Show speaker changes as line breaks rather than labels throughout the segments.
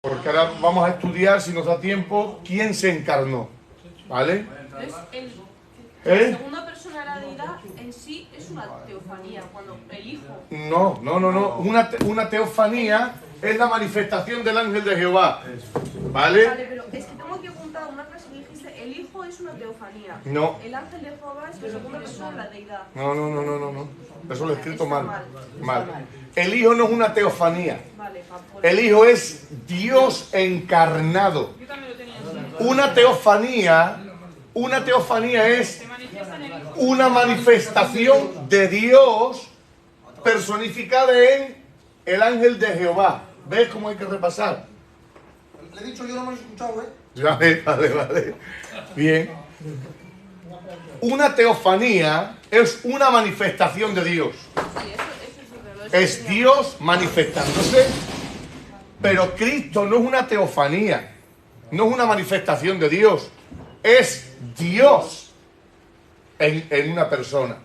Porque ahora vamos a estudiar, si nos da tiempo, quién se encarnó, ¿vale?
La segunda persona de la deidad en sí es una teofanía, cuando el Hijo...
No. Una teofanía es la manifestación del ángel de Jehová, ¿vale?
Vale, pero es que tengo aquí apuntado una frase que dijiste, el Hijo es una teofanía.
No.
El ángel de Jehová es la segunda persona de la deidad.
No. Eso lo he escrito
Está
mal. El Hijo no es una teofanía.
Vale,
El Hijo es Dios encarnado.
Yo también lo tenía así.
Una teofanía es una manifestación de Dios personificada en el ángel de Jehová. ¿Ves cómo hay que repasar?
Le he dicho, yo no me lo he escuchado,
Vale. Bien. Una teofanía es una manifestación de Dios.
Sí, eso
Es Dios manifestándose. Pero Cristo no es una teofanía. No es una manifestación de Dios. Es Dios en una persona,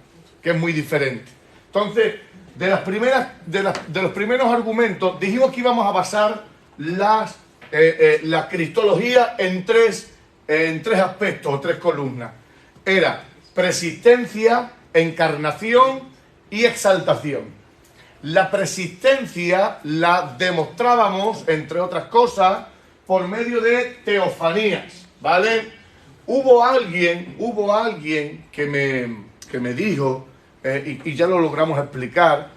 que es muy diferente. Entonces, de los primeros argumentos, dijimos que íbamos a basar la cristología en tres aspectos o tres columnas. Era persistencia, encarnación y exaltación. La persistencia la demostrábamos, entre otras cosas, por medio de teofanías, ¿vale? Hubo alguien que me dijo, y ya lo logramos explicar,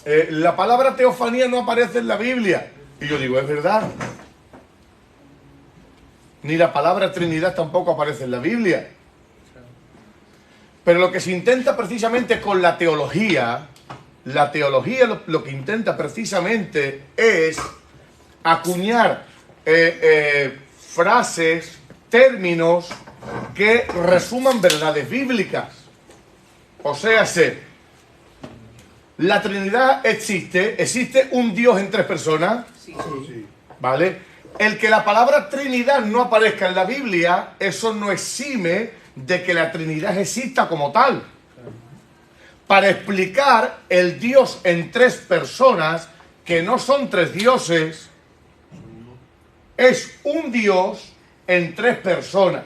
la palabra teofanía no aparece en la Biblia. Y yo digo, es verdad. Ni la palabra Trinidad tampoco aparece en la Biblia. Pero lo que se intenta precisamente con la teología lo que intenta precisamente es acuñar frases, términos que resuman verdades bíblicas. O sea, la Trinidad existe un Dios en tres personas,
Sí.
¿vale? El que la palabra Trinidad no aparezca en la Biblia, eso no exime de que la Trinidad exista como tal. Para explicar el Dios en tres personas, que no son tres dioses, es un Dios en tres personas.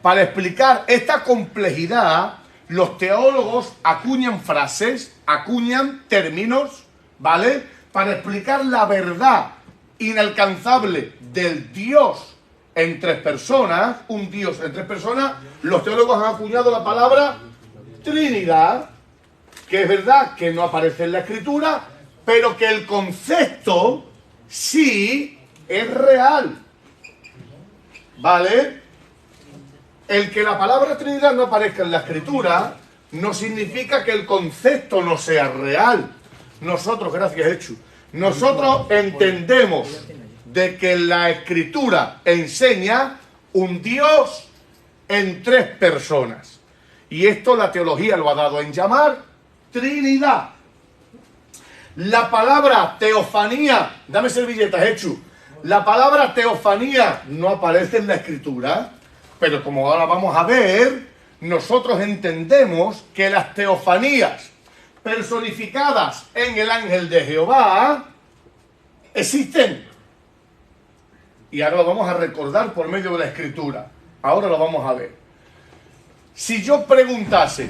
Para explicar esta complejidad, los teólogos acuñan frases, acuñan términos, ¿vale? Para explicar la verdad inalcanzable del Dios en tres personas, un Dios en tres personas, los teólogos han acuñado la palabra Trinidad, que es verdad que no aparece en la Escritura, pero que el concepto sí es real, ¿vale? El que la palabra Trinidad no aparezca en la Escritura no significa que el concepto no sea real. Nosotros, gracias Hechu, nosotros entendemos de que la Escritura enseña un Dios en tres personas. Y esto la teología lo ha dado en llamar Trinidad. La palabra teofanía, dame servilletas, Hechu. La palabra teofanía no aparece en la Escritura, pero como ahora vamos a ver, nosotros entendemos que las teofanías personificadas en el ángel de Jehová existen. Y ahora lo vamos a recordar por medio de la Escritura. Ahora lo vamos a ver. Si yo preguntase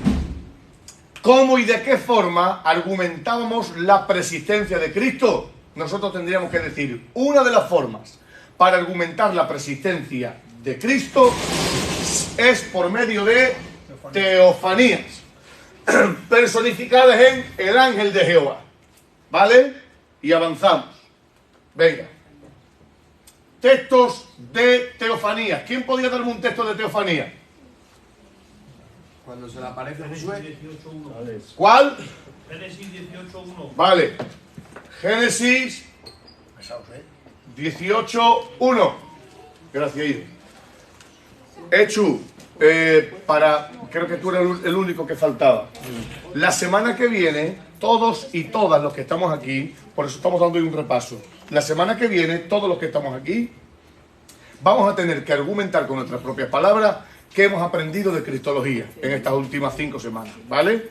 cómo y de qué forma argumentábamos la persistencia de Cristo, nosotros tendríamos que decir, una de las formas para argumentar la persistencia de Cristo es por medio de teofanías personificadas en el ángel de Jehová, ¿vale? Y avanzamos. Venga. Textos de teofanías. ¿Quién podría darme un texto de teofanía?
Cuando se le aparece Josué.
¿Cuál?
Génesis 18.1.
Vale. Génesis 18.1. Gracias, Ido. Hechu, creo que tú eres el único que faltaba. La semana que viene, todos y todas los que estamos aquí, por eso estamos dando hoy un repaso. La semana que viene, todos los que estamos aquí, vamos a tener que argumentar con nuestras propias palabras que hemos aprendido de cristología en estas últimas 5 semanas, ¿vale?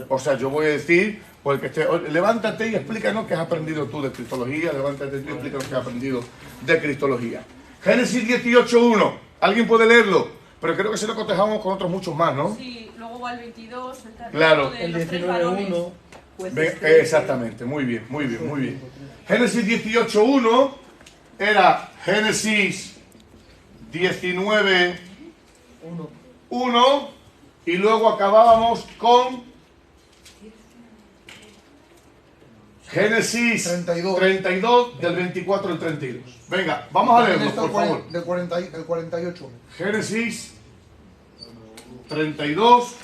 O sea, yo voy a decir O el que esté, levántate y explícanos qué has aprendido tú de cristología. Levántate tú y explícanos qué has aprendido de cristología. Génesis 18:1. ¿Alguien puede leerlo? Pero creo que se lo cotejamos con otros muchos más, ¿no?
Sí, luego va el 22, el territorio
Claro.
de
El
los tres varones.
19.1.
Exactamente, muy bien, muy bien, muy bien. Génesis 18:1 era Génesis 19:1 y luego acabábamos con Génesis 32 del 24 al 32. Venga, vamos a leerlo, por favor.
Del 48.
Génesis 32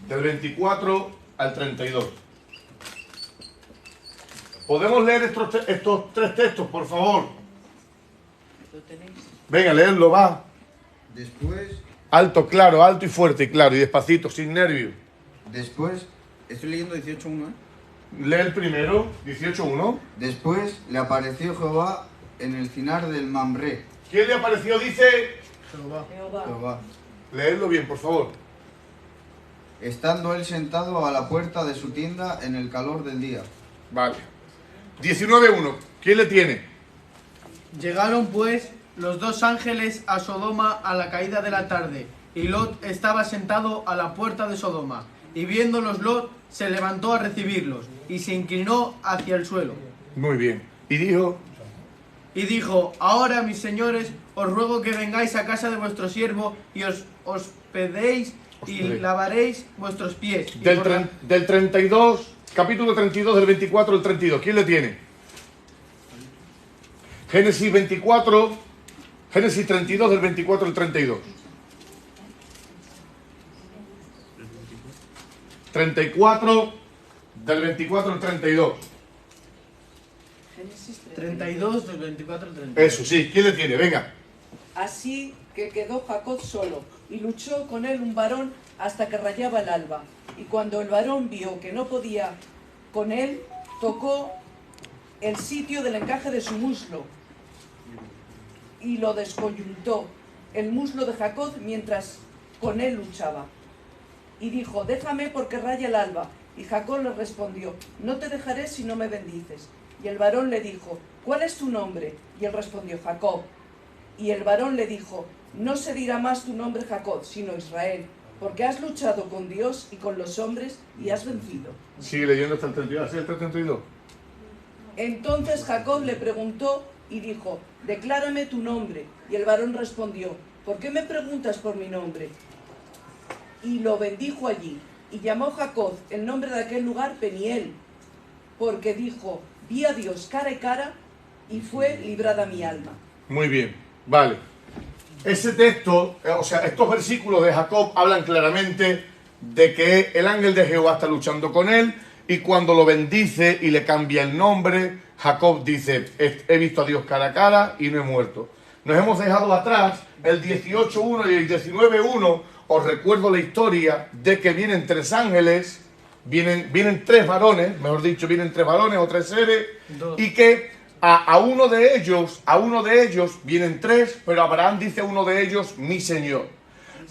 del 24 al 32. ¿Podemos leer estos tres textos, por favor? Venga, leerlo, va.
Después,
Alto y fuerte y claro, y despacito, sin nervios.
estoy leyendo 18.1, ¿eh?
Lee el primero, 18:1.
Después le apareció Jehová en el cinar del Mamré.
¿Quién le apareció? Dice,
Jehová,
leedlo bien, por favor.
estando él sentado a la puerta de su tienda en el calor del día.
Vale. 19:1. ¿Quién le tiene?
Llegaron pues los dos ángeles a Sodoma a la caída de la tarde, y Lot estaba sentado a la puerta de Sodoma. Y viéndolos Lot, se levantó a recibirlos, y se inclinó hacia el suelo.
Muy bien. Y dijo,
Ahora, mis señores, os ruego que vengáis a casa de vuestro siervo, y os hospedéis y lavaréis vuestros pies. Y
del 32, capítulo 32, del 24 al 32. ¿Quién le tiene? Génesis 32, del 24 al 32. 34, del 24 al 32.
32 del 24 al 32.
Eso, sí. ¿Quién le tiene? Venga.
Así que quedó Jacob solo, y luchó con él un varón hasta que rayaba el alba. Y cuando el varón vio que no podía con él, tocó el sitio del encaje de su muslo, y lo descoyuntó el muslo de Jacob mientras con él luchaba. Y dijo, déjame porque raya el alba. Y Jacob le respondió, no te dejaré si no me bendices. Y el varón le dijo, ¿cuál es tu nombre? Y él respondió, Jacob. Y el varón le dijo, no se dirá más tu nombre Jacob, sino Israel, porque has luchado con Dios y con los hombres y has vencido.
Sigue leyendo hasta el 32. ¿Sí, hasta el 32?
Entonces Jacob le preguntó y dijo, declárame tu nombre. Y el varón respondió, ¿por qué me preguntas por mi nombre? Y lo bendijo allí. Y llamó Jacob el nombre de aquel lugar Peniel, porque dijo, vi a Dios cara a cara y fue librada mi alma.
Muy bien, vale. Ese texto, o sea, estos versículos de Jacob hablan claramente de que el ángel de Jehová está luchando con él, y cuando lo bendice y le cambia el nombre, Jacob dice, he visto a Dios cara a cara y no he muerto. Nos hemos dejado atrás el 18:1 y el 19:1. Os recuerdo la historia de que vienen tres ángeles, vienen tres varones, mejor dicho, vienen tres varones o tres seres, y que a uno de ellos vienen tres, pero Abraham dice a uno de ellos, mi Señor.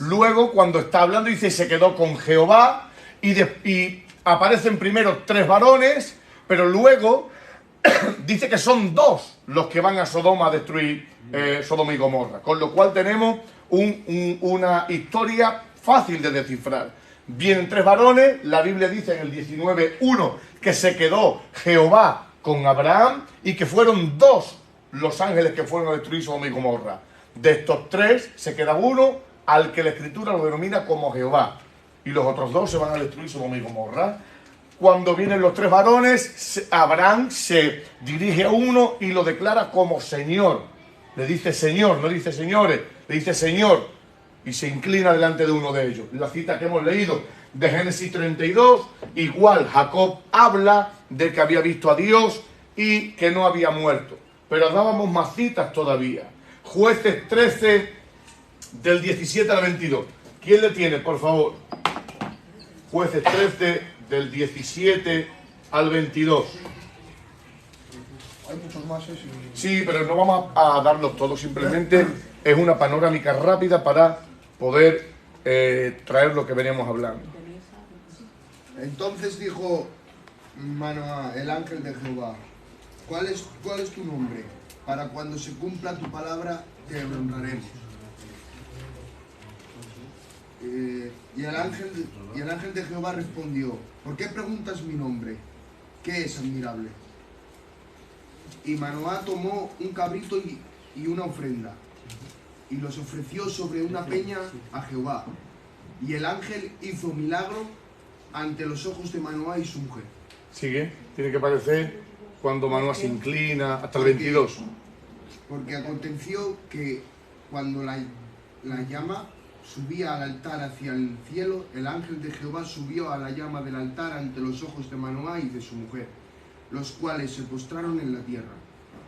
Luego, cuando está hablando, dice, se quedó con Jehová, y aparecen primero tres varones, pero luego dice que son dos los que van a Sodoma a destruir Sodoma y Gomorra, con lo cual tenemos una historia fácil de descifrar. Vienen tres varones, la Biblia dice en el 19:1 que se quedó Jehová con Abraham y que fueron dos los ángeles que fueron a destruir Sodoma y Gomorra. De estos tres se queda uno al que la Escritura lo denomina como Jehová, y los otros dos se van a destruir Sodoma y Gomorra. Cuando vienen los tres varones, Abraham se dirige a uno y lo declara como Señor. Le dice Señor, no dice señores, le dice Señor, y se inclina delante de uno de ellos. La cita que hemos leído de Génesis 32, igual Jacob habla de que había visto a Dios y que no había muerto. Pero dábamos más citas todavía. Jueces 13, del 17 al 22. ¿Quién le tiene, por favor? Jueces 13, del 17 al 22.
Hay muchos más, ¿eh?
Sí, pero no vamos a darlos todos, simplemente es una panorámica rápida para poder traer lo que veníamos hablando.
Entonces dijo Manoah, el ángel de Jehová, ¿cuál es tu nombre? Para cuando se cumpla tu palabra te honraremos. Y el ángel de Jehová respondió, ¿por qué preguntas mi nombre? ¿Qué es admirable? Y Manoah tomó un cabrito y una ofrenda, y los ofreció sobre una peña a Jehová. Y el ángel hizo milagro ante los ojos de Manoah y su mujer.
Sigue, tiene que aparecer cuando Manoah se inclina, hasta el 22.
Porque aconteció que cuando la llama subía al altar hacia el cielo, el ángel de Jehová subió a la llama del altar ante los ojos de Manoah y de su mujer, los cuales se postraron en la tierra.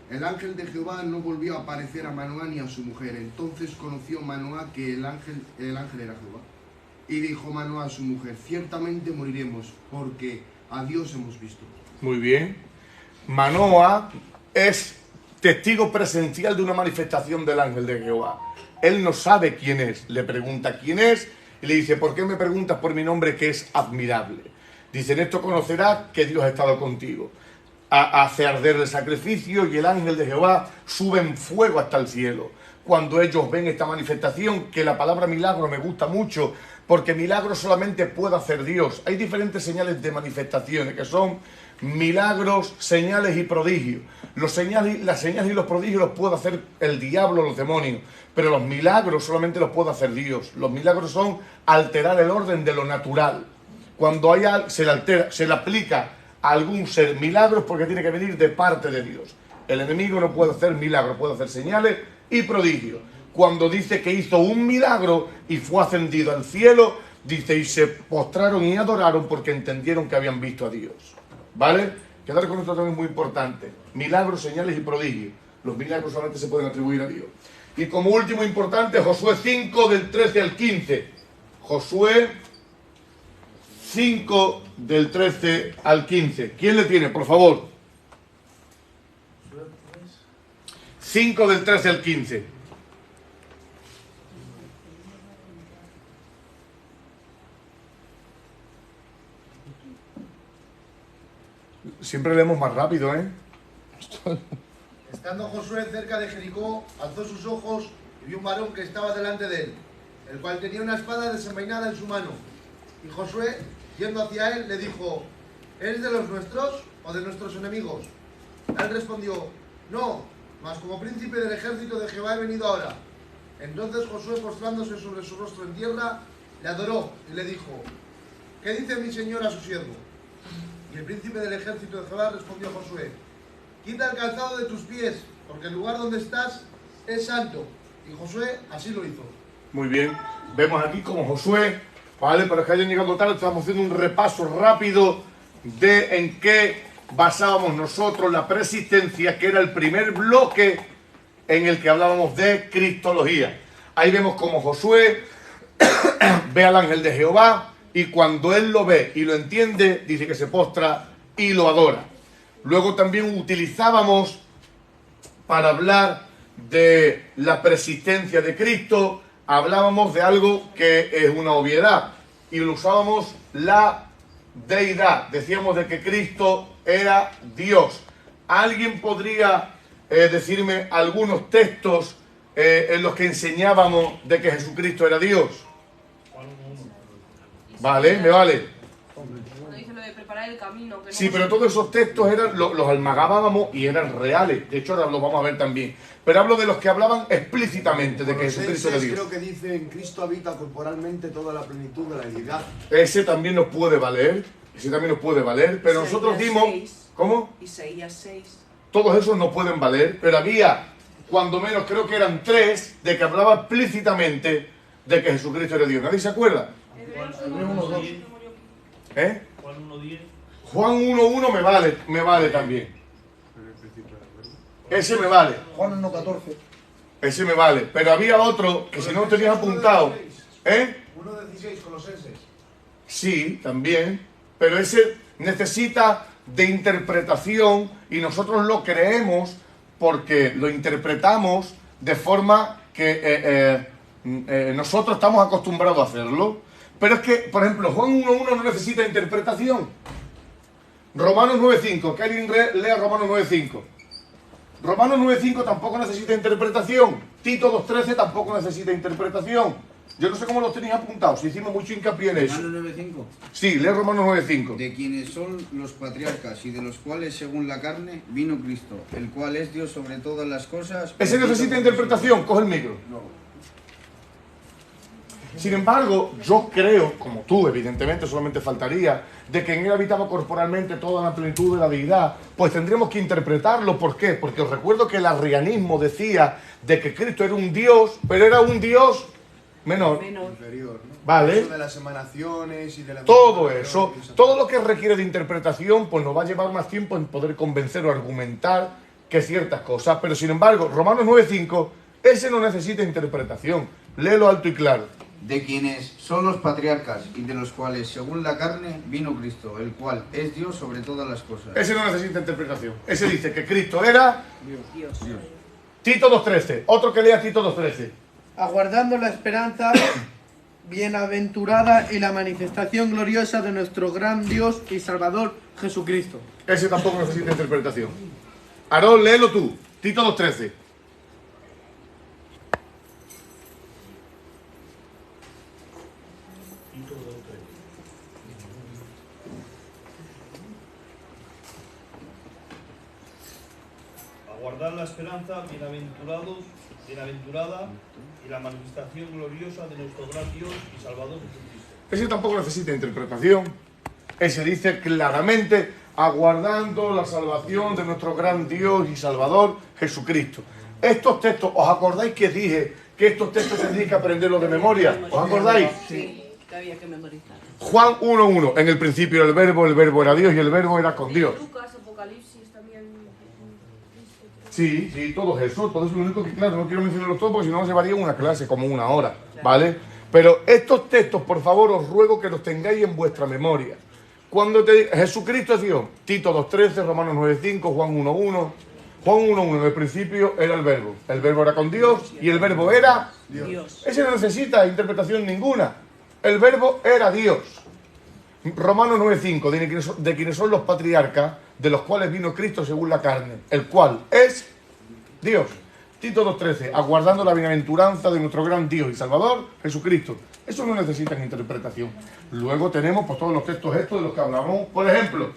El ángel de Jehová no volvió a aparecer a Manoah ni a su mujer. Entonces conoció Manoah que el ángel era Jehová. Y dijo Manoah a su mujer, ciertamente moriremos, porque a Dios hemos visto.
Muy bien. Manoah es testigo presencial de una manifestación del ángel de Jehová. Él no sabe quién es. Le pregunta quién es y le dice, ¿por qué me preguntas por mi nombre que es admirable? Dice, en esto conocerás que Dios ha estado contigo. Hace arder el sacrificio y el ángel de Jehová sube en fuego hasta el cielo. Cuando ellos ven esta manifestación, que la palabra milagro me gusta mucho, porque milagro solamente puede hacer Dios. Hay diferentes señales de manifestaciones, que son milagros, señales y prodigios. Las señales y los prodigios los puede hacer el diablo, los demonios, pero los milagros solamente los puede hacer Dios. Los milagros son alterar el orden de lo natural. Cuando se le aplica a algún ser milagros, porque tiene que venir de parte de Dios. El enemigo no puede hacer milagros, puede hacer señales y prodigios. Cuando dice que hizo un milagro y fue ascendido al cielo, dice, y se postraron y adoraron porque entendieron que habían visto a Dios. ¿Vale? Quedar con esto también es muy importante. Milagros, señales y prodigios. Los milagros solamente se pueden atribuir a Dios. Y como último importante, Josué 5 del 13 al 15. Josué 5 del 13 al 15. ¿Quién le tiene, por favor? 5 del 13 al 15. Siempre leemos más rápido, ¿eh?
Estando Josué cerca de Jericó, alzó sus ojos y vio un varón que estaba delante de él, el cual tenía una espada desenvainada en su mano. Y Josué, yendo hacia él, le dijo, ¿eres de los nuestros o de nuestros enemigos? Él respondió, no, mas como príncipe del ejército de Jehová he venido ahora. Entonces Josué, postrándose sobre su rostro en tierra, le adoró y le dijo, ¿qué dice mi señor a su siervo? Y el príncipe del ejército de Jehová respondió a Josué, quita el calzado de tus pies, porque el lugar donde estás es santo. Y Josué así lo hizo.
Muy bien. Vemos aquí como Josué, ¿vale? Para que hayan llegado tarde, estamos haciendo un repaso rápido de en qué basábamos nosotros la persistencia, que era el primer bloque en el que hablábamos de cristología. Ahí vemos como Josué ve al ángel de Jehová, y cuando él lo ve y lo entiende, dice que se postra y lo adora. Luego también utilizábamos, para hablar de la persistencia de Cristo, hablábamos de algo que es una obviedad, y lo usábamos la deidad. Decíamos de que Cristo era Dios. ¿Alguien podría decirme algunos textos en los que enseñábamos de que Jesucristo era Dios? Vale, me vale.
No dice lo de preparar el camino. Que no
Sí, pero todos esos textos los almagábamos y eran reales. De hecho, ahora los vamos a ver también. Pero hablo de los que hablaban explícitamente de que Jesucristo era Dios.
Creo que dice, en Cristo habita corporalmente toda la plenitud de la deidad.
Ese también nos puede valer. Ese también nos puede valer. Pero nosotros dimos...
6.
¿Cómo?
Isaías 6.
Todos esos no pueden valer. Pero había, cuando menos creo que eran 3, de que hablaba explícitamente de que Jesucristo era Dios. ¿Nadie se acuerda? ¿Eh?
Juan 1.10.
Juan 1.1 me vale también. Ese me vale.
Juan 1.14.
Ese me vale. Pero había otro que si no lo tenías apuntado. ¿Eh?
1.16 Colosenses.
Sí, también. Pero ese necesita de interpretación y nosotros lo creemos porque lo interpretamos de forma que nosotros estamos acostumbrados a hacerlo. Pero es que, por ejemplo, Juan 1.1 no necesita interpretación. Romanos 9.5, que alguien lea Romanos 9.5. Romanos 9.5 tampoco necesita interpretación. Tito 2.13 tampoco necesita interpretación. Yo no sé cómo los tenéis apuntados, si hicimos mucho hincapié en eso.
Romanos 9:5.
Sí, lee Romanos 9.5.
De quienes son los patriarcas y de los cuales según la carne vino Cristo, el cual es Dios sobre todas las cosas.
Ese necesita interpretación, coge el micro. Sin embargo, yo creo, como tú, evidentemente, solamente faltaría, de que en él habitaba corporalmente toda la plenitud de la deidad, pues tendremos que interpretarlo. ¿Por qué? Porque os recuerdo que el arrianismo decía de que Cristo era un Dios, pero era un Dios menor.
Inferior, ¿no?
Vale.
Eso de las emanaciones y de la...
Todo eso, todo lo que requiere de interpretación, pues nos va a llevar más tiempo en poder convencer o argumentar que ciertas cosas. Pero sin embargo, Romanos 9.5, ese no necesita interpretación. Léelo alto y claro.
De quienes son los patriarcas y de los cuales según la carne vino Cristo, el cual es Dios sobre todas las cosas.
Ese no necesita interpretación. Ese dice que Cristo era
Dios.
Tito 2.13. Otro que lea Tito 2.13.
Aguardando la esperanza bienaventurada y la manifestación gloriosa de nuestro gran Dios y Salvador Jesucristo.
Ese tampoco necesita interpretación. Aarón, léelo tú. Tito 2.13.
Aguardar la esperanza, bienaventurada y la manifestación gloriosa de nuestro gran Dios y Salvador Jesucristo.
Ese tampoco necesita interpretación. Ese dice claramente, aguardando la salvación de nuestro gran Dios y Salvador Jesucristo. Estos textos, ¿os acordáis que dije que estos textos tenéis que aprenderlos de memoria? ¿Os acordáis?
Sí, que había que memorizar.
Juan 1.1. En el principio era el verbo era Dios y el verbo era con Dios.
Lucas, Apocalipsis también.
Sí, todo eso. Todo eso es lo único que, claro, no quiero mencionarlos todos porque si no nos llevaría una clase, como una hora, ¿vale? Pero estos textos, por favor, os ruego que los tengáis en vuestra memoria. Cuando Jesucristo es Dios, Tito 2.13, Romanos 9.5, Juan 1.1. Juan 1.1, en el principio era el verbo era con Dios y el verbo era
Dios.
Ese no necesita interpretación ninguna, el verbo era Dios. Romanos 9.5, de quienes son los patriarcas, de los cuales vino Cristo según la carne, el cual es Dios. Tito 2.13, aguardando la bienaventuranza de nuestro gran Dios y Salvador, Jesucristo. Eso no necesita interpretación. Luego tenemos pues, todos los textos estos de los que hablamos. Por ejemplo,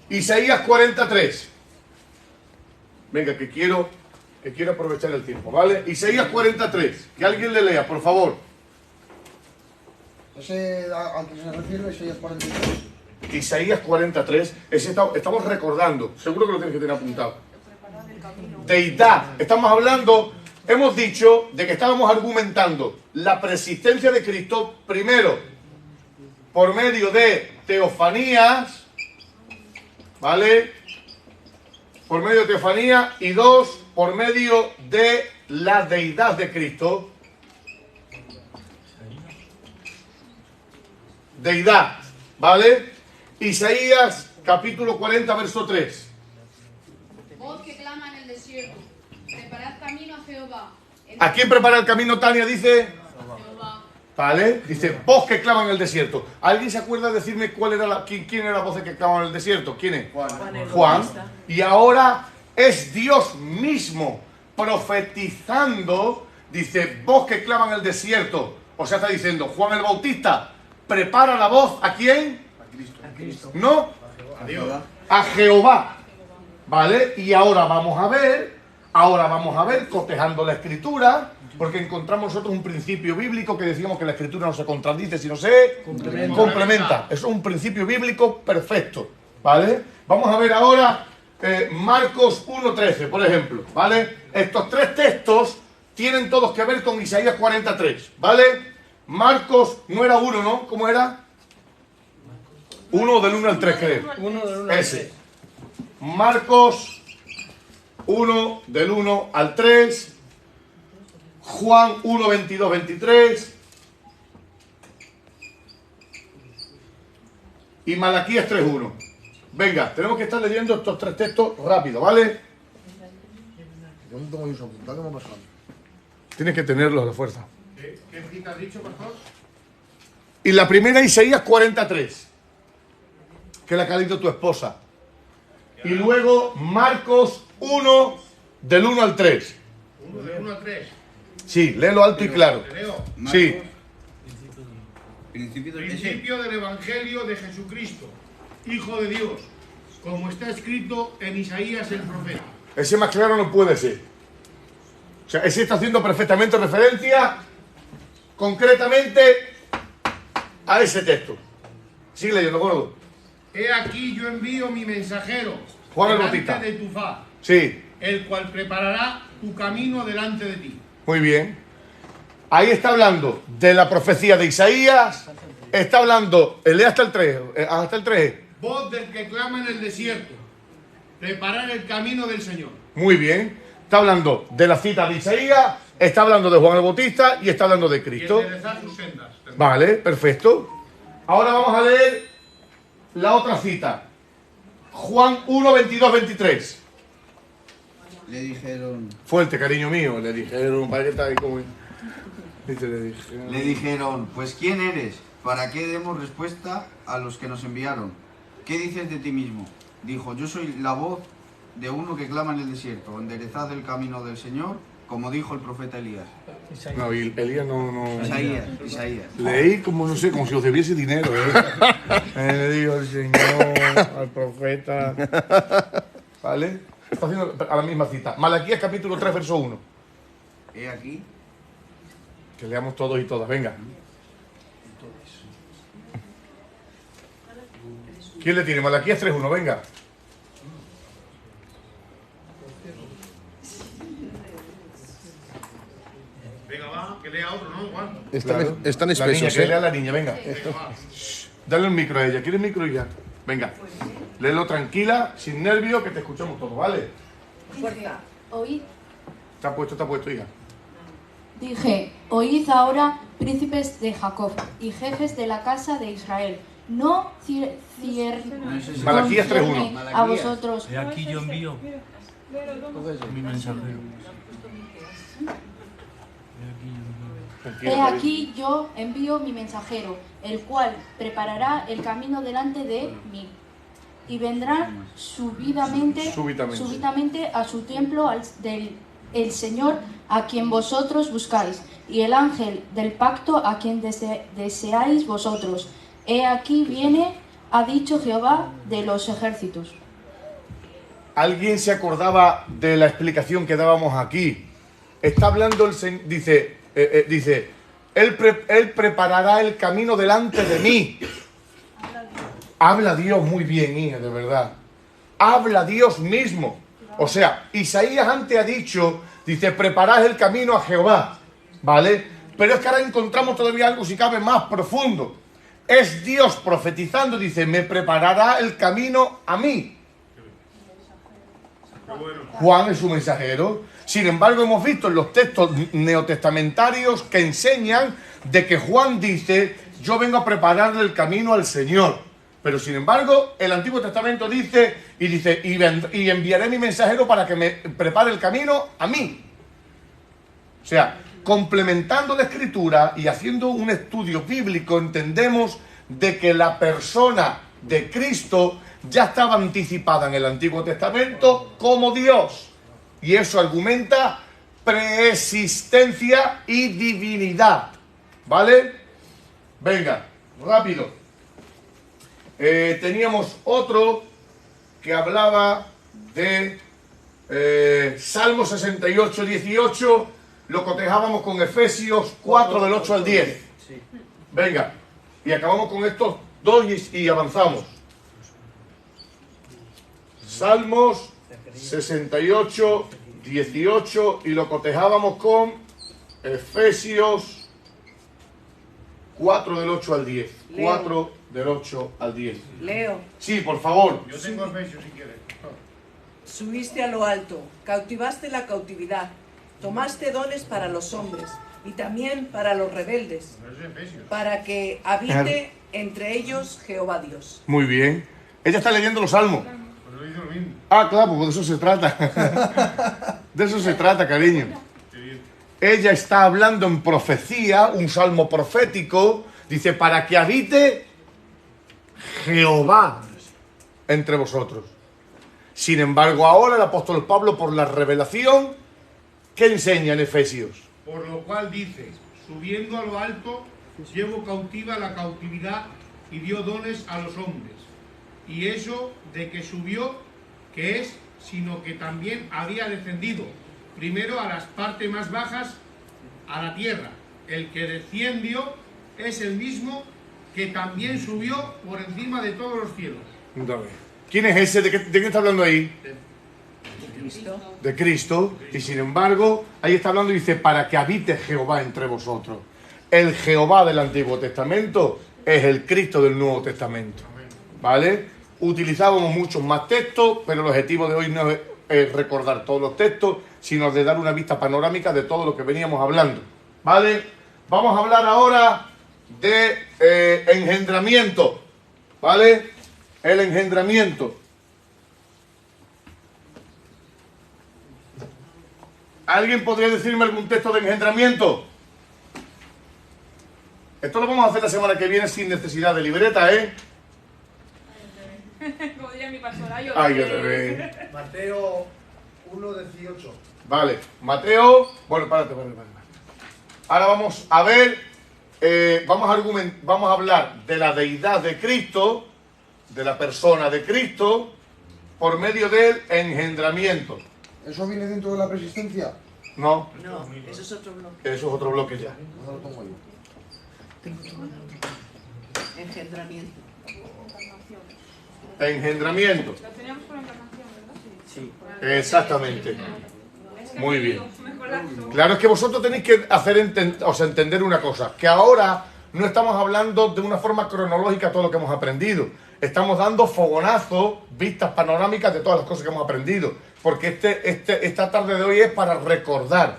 Isaías 43. Venga, que quiero aprovechar el tiempo, ¿vale? Isaías 43. Que alguien le lea, por favor.
Ese, ¿a qué se refiere Isaías 43?
Isaías 43. Estamos recordando. Seguro que lo tienes que tener apuntado. Deidad. Estamos hablando, hemos dicho, de que estábamos argumentando la persistencia de Cristo, primero, por medio de teofanías, ¿vale? Por medio de teofanía, y dos, por medio de la deidad de Cristo. Deidad, ¿vale? Isaías capítulo 40, verso 3.
Voz que clama en el desierto, preparad camino a Jehová.
¿A quién prepara el camino, Tania? Dice,
Jehová.
¿vale? Dice, voz que clama en el desierto. ¿Alguien se acuerda de decirme quién era la voz que clama en el desierto? ¿Quién es? Juan. Y ahora es Dios mismo profetizando, dice, voz que clama en el desierto. O sea, está diciendo, Juan el Bautista prepara la voz, ¿a quién?
A Cristo.
¿No?
A Dios.
A Jehová. ¿Vale? Y ahora vamos a ver, cotejando la Escritura, porque encontramos nosotros un principio bíblico que decíamos que la Escritura no se contradice, sino se complementa. Eso es un principio bíblico perfecto, ¿vale? Vamos a ver ahora Marcos 1.13, por ejemplo, ¿vale? Estos tres textos tienen todos que ver con Isaías 43, ¿vale? Marcos no era 1, ¿no? ¿Cómo era? 1 del 1 al 3, creo.
1 del 1 al 3.
Ese. Marcos 1 del 1 al 3, Juan 1, 22, 23 y Malaquías 3, 1. Venga, tenemos que estar leyendo estos tres textos rápido, ¿vale?
Yo no tengo eso apuntado, ¿qué me ha pasado?
Tienes que tenerlo a la fuerza.
¿Qué cita has dicho, pastor?
Y la primera, Isaías 43, que la que ha leído tu esposa. Y luego Marcos 1, del 1 al 3.
1 del 1 al 3.
Sí, léelo alto y claro.
Te leo.
Sí.
Principio del Evangelio de Jesucristo, Hijo de Dios, como está escrito en Isaías el profeta.
Ese más claro no puede ser. O sea, ese está haciendo perfectamente referencia concretamente a ese texto. Sigue leyendo, gordo.
He aquí yo envío mi mensajero
Juan el
delante
Bautista.
de tu faz,
Sí,
el cual preparará tu camino delante de ti.
muy bien. Ahí está hablando de la profecía de Isaías. Está hablando, lee hasta el 3. Hasta el 3.
Voz del que clama en el desierto, preparar el camino del Señor.
Muy bien. Está hablando de la cita de Isaías, está hablando de Juan el Bautista y está hablando de
Y
Cristo.
enderezar sus sendas.
Vale, perfecto. Ahora vamos a leer la otra cita. Juan 1, 22, 23.
Le dijeron,
Fuerte, cariño mío. Le dijeron, para que está ahí como... Dice,
le dijeron, pues ¿quién eres? ¿Para qué demos respuesta a los que nos enviaron? ¿Qué dices de ti mismo? Dijo, yo soy la voz de uno que clama en el desierto, enderezad el camino del Señor, como dijo el profeta Elías.
No, y Elías no...
Isaías.
Leí como, no sé, como si os debiese dinero, le digo al Señor, al profeta. ¿Vale? Está haciendo a la misma cita. Malaquías capítulo 3, verso 1.
He aquí,
Que leamos todos y todas, venga. ¿Quién le tiene? Malaquías 3, 1, venga.
Venga, va, que lea otro, ¿no? Juan.
Claro.
Están
La niña,
espesos,
que lea
¿eh?
la niña, venga. Shh, dale el micro a ella. ¿Quieres micro y ya? Venga. Léelo tranquila, sin nervios, que te escuchamos todos, ¿vale?
Fuerza.
Oíd,
Está puesto, hija.
dije, oíd ahora, príncipes de Jacob y jefes de la casa de Israel. No
Malaquías 3:1.
concierne a vosotros.
He aquí yo envío mi mensajero.
He aquí yo envío mi mensajero, el cual preparará el camino delante de mí. Y vendrá súbitamente a su templo el Señor a quien vosotros buscáis, y el ángel del pacto a quien deseáis vosotros. He aquí viene, ha dicho Jehová de los ejércitos.
¿Alguien se acordaba de la explicación que dábamos aquí? Está hablando el Señor, dice, él preparará el camino delante de mí. Habla Dios muy bien, hija, de verdad. Habla Dios mismo. O sea, Isaías antes ha dicho, dice, preparad el camino a Jehová, ¿vale? Pero es que ahora encontramos todavía algo, si cabe, más profundo. Es Dios profetizando, dice, me preparará el camino a mí. Juan es su mensajero. Sin embargo, hemos visto en los textos neotestamentarios que enseñan de que Juan dice, yo vengo a prepararle el camino al Señor. Pero sin embargo, el Antiguo Testamento dice, y enviaré mi mensajero para que me prepare el camino a mí. O sea, complementando la Escritura y haciendo un estudio bíblico, entendemos de que la persona de Cristo ya estaba anticipada en el Antiguo Testamento como Dios. Y eso argumenta preexistencia y divinidad. ¿Vale? Venga, rápido. Teníamos otro que hablaba de Salmo 68, 18. Lo cotejábamos con Efesios 4, del 8 al 10. Venga, y acabamos con estos dos y avanzamos. Salmos 68, 18 y lo cotejábamos con Efesios 4 del 8 al 10. 4 del 8 al 10.
Leo.
Sí, por favor.
Yo tengo Efesios si quieres.
Subiste a lo alto, cautivaste la cautividad, tomaste dones para los hombres y también para los rebeldes, para que habite entre ellos Jehová Dios.
Muy bien. Ella está leyendo los salmos. Ah, claro, pues de eso se trata. De eso se trata, cariño. ella está hablando en profecía, un salmo profético, dice, para que habite Jehová entre vosotros. Sin embargo, ahora el apóstol Pablo, por la revelación, ¿qué enseña en Efesios?
Por lo cual dice, subiendo a lo alto, llevó cautiva la cautividad y dio dones a los hombres. Y eso de que subió, que es, sino que también había descendido, primero a las partes más bajas, a la tierra. El que descendió es el mismo que también subió por encima de todos los cielos.
¿Quién es ese? ¿De qué está hablando ahí? De Cristo. Y sin embargo, ahí está hablando y dice, para que habite Jehová entre vosotros. El Jehová del Antiguo Testamento es el Cristo del Nuevo Testamento. ¿Vale? Utilizábamos muchos más textos, pero el objetivo de hoy no es recordar todos los textos, sino de dar una vista panorámica de todo lo que veníamos hablando. ¿Vale? Vamos a hablar ahora de engendramiento. ¿Vale? El engendramiento. ¿Alguien podría decirme algún texto de engendramiento? Esto lo vamos a hacer la semana que viene sin necesidad de libreta, ¿eh?
Como diría mi pastora,
Ay, yo también.
Mateo 1:18.
Vale, Mateo... Bueno, párate. Ahora vamos a ver, vamos a hablar de la deidad de Cristo, de la persona de Cristo, por medio del engendramiento.
¿Eso viene dentro de la persistencia?
No.
No, eso es otro bloque.
Eso es otro bloque ya.
No lo pongo yo.
Engendramiento.
Engendramiento.
Lo teníamos por encarnación, ¿verdad?
Sí.
Exactamente. Muy bien. Claro, es que vosotros tenéis que hacer entender una cosa, que ahora no estamos hablando de una forma cronológica todo lo que hemos aprendido. Estamos dando fogonazos, vistas panorámicas de todas las cosas que hemos aprendido. Porque esta tarde de hoy es para recordar.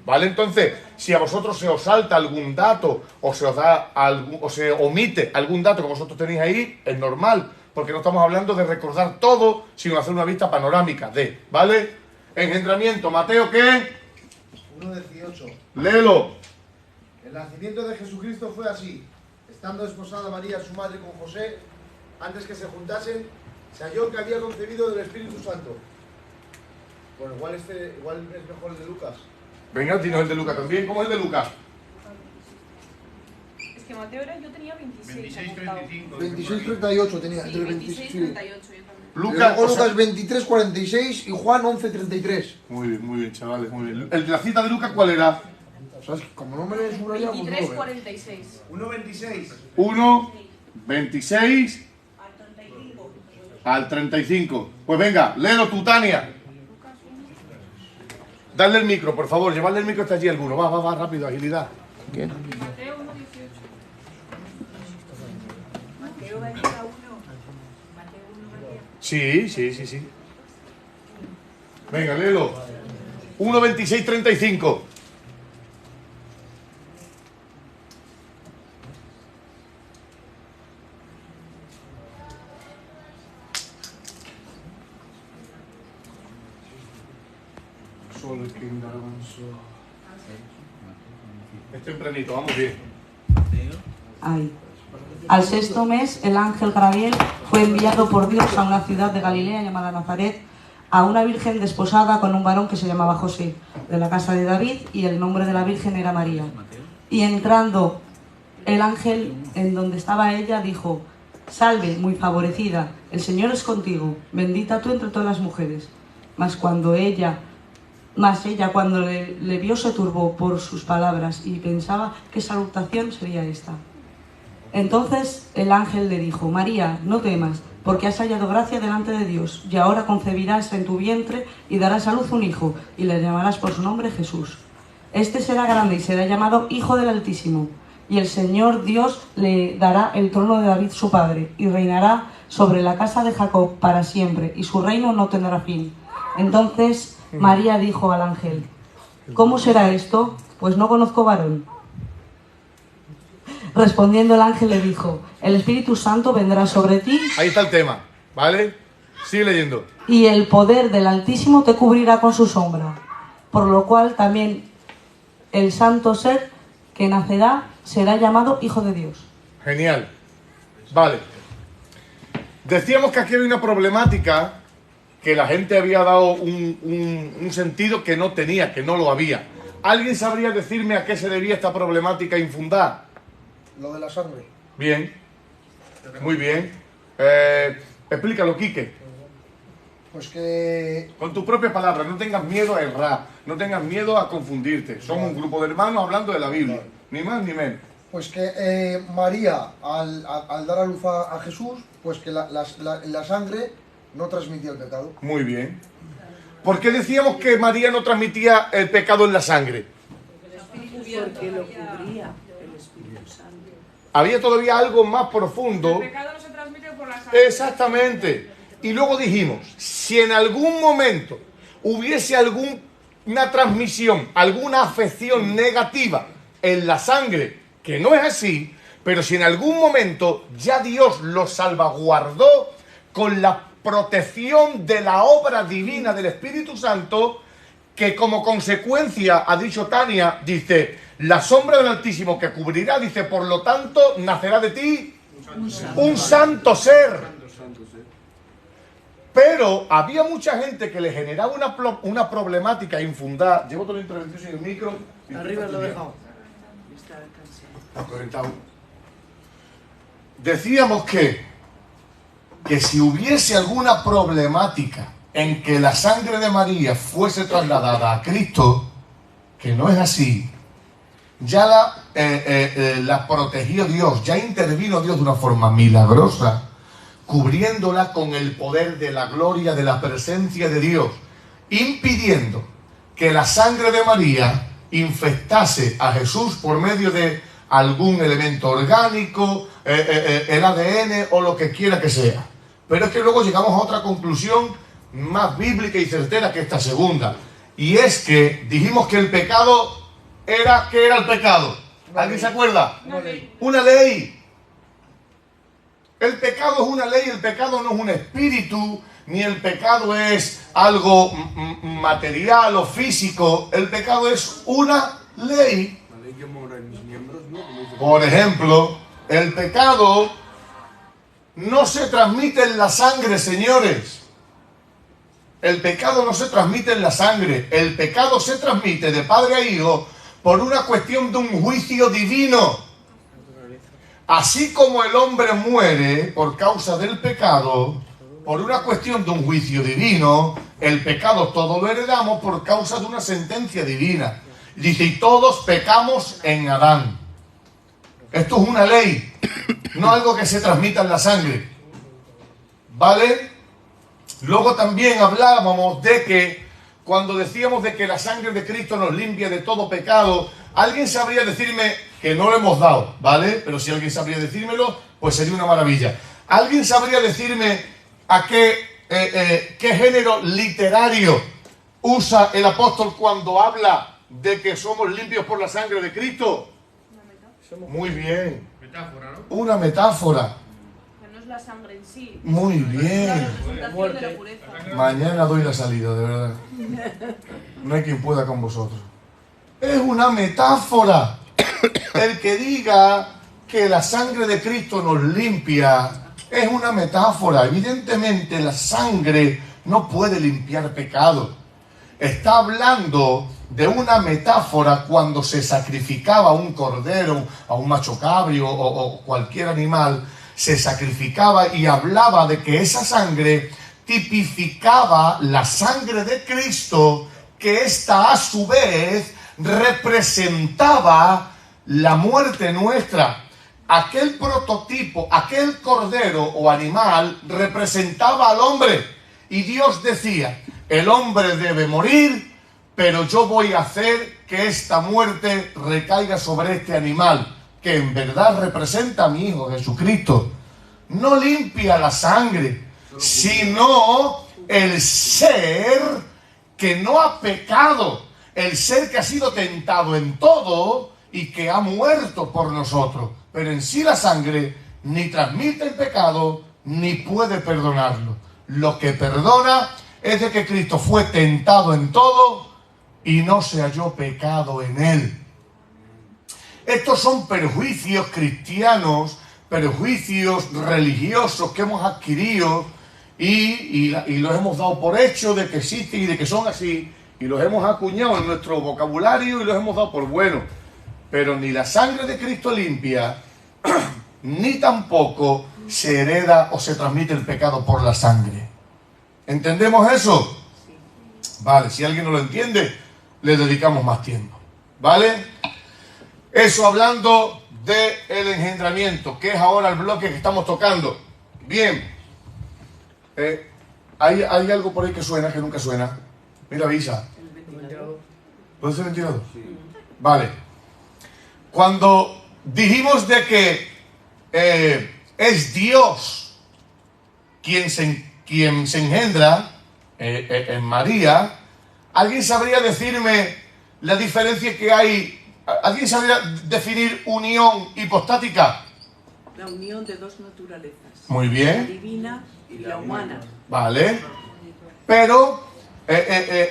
¿Vale? Entonces, si a vosotros se os salta algún dato o se os da o se omite algún dato que vosotros tenéis ahí, es normal. Porque no estamos hablando de recordar todo, sino hacer una vista panorámica de, ¿vale? Engendramiento, Mateo, ¿qué?
1:18.
Léelo.
El nacimiento de Jesucristo fue así. Estando desposada María, su madre, con José, antes que se juntasen, se halló que había concebido del Espíritu Santo. Bueno, igual es mejor el de Lucas.
Venga, dinos el de Lucas también. ¿Cómo es el de Lucas?
Es que Mateo yo tenía 26.
26:38 tenía.
Sí,
Entre
26, 38 yo también.
Lucas,
Lucas 23:46 y Juan 11:33.
Muy bien, chavales, muy bien. ¿El de la cita de Lucas cuál era?
¿Sabes? Como no me lees subrayado, pues no lo
23,
veo.
46.
1:26.
1:26 al 35. Pues venga, léelo tú, Tania. Dale el micro, por favor, llevarle el micro hasta allí alguno. Va, rápido, agilidad. ¿Quién?
Mateo 1:18.
Mateo va a llegar a 1. Mateo 1
Sí. Venga, léelo. 1:26-35. Es tempranito, vamos bien.
Ay. Al sexto mes, el ángel Gabriel fue enviado por Dios a una ciudad de Galilea llamada Nazaret, a una virgen desposada con un varón que se llamaba José, de la casa de David, y el nombre de la virgen era María. Y entrando el ángel en donde estaba ella, dijo: Salve, muy favorecida, el Señor es contigo, bendita tú entre todas las mujeres. Mas ella cuando le vio se turbó por sus palabras y pensaba qué salutación sería esta. Entonces el ángel le dijo: María, no temas, porque has hallado gracia delante de Dios, y ahora concebirás en tu vientre y darás a luz un hijo, y le llamarás por su nombre Jesús. Este será grande y será llamado Hijo del Altísimo, y el Señor Dios le dará el trono de David su padre, y reinará sobre la casa de Jacob para siempre, y su reino no tendrá fin. Entonces María dijo al ángel: ¿Cómo será esto? Pues no conozco varón. Respondiendo el ángel le dijo: El Espíritu Santo vendrá sobre ti.
Ahí está el tema, ¿vale? Sigue leyendo.
Y el poder del Altísimo te cubrirá con su sombra. Por lo cual también el santo ser que nacerá será llamado Hijo de Dios.
Genial. Vale. Decíamos que aquí había una problemática que la gente había dado un sentido que no tenía, que no lo había. ¿Alguien sabría decirme a qué se debía esta problemática infundada?
Lo de la sangre.
Bien. Muy bien. Explícalo, Quique.
Pues que...
Con tus propias palabras, no tengas miedo a errar, no tengas miedo a confundirte. Somos un grupo de hermanos hablando de la Biblia, ni más ni menos.
Pues que María, al dar a luz a Jesús, pues que la sangre no transmitía el pecado.
Muy bien. ¿Por qué decíamos que María no transmitía el pecado en la sangre?
Porque lo cubría el Espíritu Santo.
Había todavía algo más profundo.
El pecado no se transmite por la sangre.
Exactamente. Y luego dijimos, si en algún momento hubiese alguna transmisión, alguna afección negativa en la sangre, que no es así, pero si en algún momento ya Dios lo salvaguardó con la protección de la obra divina del Espíritu Santo, que como consecuencia, ha dicho Tania, dice, la sombra del Altísimo que cubrirá, dice, por lo tanto, nacerá de ti un santo ser. Pero había mucha gente que le generaba una problemática infundada. Llevo toda la intervención sin el micro.
Arriba lo he dejado.
Decíamos que si hubiese alguna problemática en que la sangre de María fuese trasladada a Cristo, que no es así, ya la protegió Dios, ya intervino Dios de una forma milagrosa, cubriéndola con el poder de la gloria de la presencia de Dios, impidiendo que la sangre de María infectase a Jesús por medio de algún elemento orgánico, el ADN o lo que quiera que sea. Pero es que luego llegamos a otra conclusión más bíblica y certera que esta segunda. Y es que dijimos que el pecado era... ¿Qué era el pecado? ¿Alguien se acuerda?
Una ley.
Una ley. El pecado es una ley, el pecado no es un espíritu, ni el pecado es algo material o físico. El pecado es una ley.
La ley que mora en mis miembros, ¿no?
Por ejemplo, el pecado no se transmite en la sangre, señores. El pecado no se transmite en la sangre. El pecado se transmite de padre a hijo por una cuestión de un juicio divino. Así como el hombre muere por causa del pecado, por una cuestión de un juicio divino, el pecado todo lo heredamos por causa de una sentencia divina. Dice, y todos pecamos en Adán. Esto es una ley, no algo que se transmita en la sangre. ¿Vale? Luego también hablábamos de que, cuando decíamos de que la sangre de Cristo nos limpia de todo pecado, alguien sabría decirme, que no lo hemos dado, ¿vale? Pero si alguien sabría decírmelo, pues sería una maravilla. ¿Alguien sabría decirme a qué género literario usa el apóstol cuando habla de que somos limpios por la sangre de Cristo? Muy bien.
Metáfora, ¿no?
Una metáfora.
Que no es la sangre en sí.
Muy
Es la
bien.
representación de la pureza.
Mañana doy la salida, de verdad. No hay quien pueda con vosotros. Es una metáfora. El que diga que la sangre de Cristo nos limpia es una metáfora. Evidentemente la sangre no puede limpiar pecado. Está hablando de una metáfora cuando se sacrificaba un cordero, a un macho cabrio o cualquier animal, se sacrificaba y hablaba de que esa sangre tipificaba la sangre de Cristo, que ésta a su vez representaba la muerte nuestra. Aquel prototipo, aquel cordero o animal representaba al hombre. Y Dios decía, el hombre debe morir, pero yo voy a hacer que esta muerte recaiga sobre este animal, que en verdad representa a mi Hijo Jesucristo. No limpia la sangre, sino el ser que no ha pecado, el ser que ha sido tentado en todo y que ha muerto por nosotros. Pero en sí la sangre ni transmite el pecado ni puede perdonarlo. Lo que perdona es de que Cristo fue tentado en todo y no se halló pecado en él. Estos son perjuicios cristianos, perjuicios religiosos que hemos adquirido y los hemos dado por hecho de que existen y de que son así, y los hemos acuñado en nuestro vocabulario y los hemos dado por buenos. Pero ni la sangre de Cristo limpia, ni tampoco se hereda o se transmite el pecado por la sangre. ¿Entendemos eso? Vale, si alguien no lo entiende, le dedicamos más tiempo. ¿Vale? Eso hablando del engendramiento, que es ahora el bloque que estamos tocando. Bien. ¿Hay algo por ahí que suena, que nunca suena? Mira, avisa. ¿Puede ser ventilador? Sí. Vale. Cuando dijimos de que es Dios quien se engendra en María, ¿alguien sabría decirme la diferencia que hay? ¿Alguien sabría definir unión hipostática?
La unión de dos naturalezas.
Muy bien.
La divina y la humana.
Vale. Pero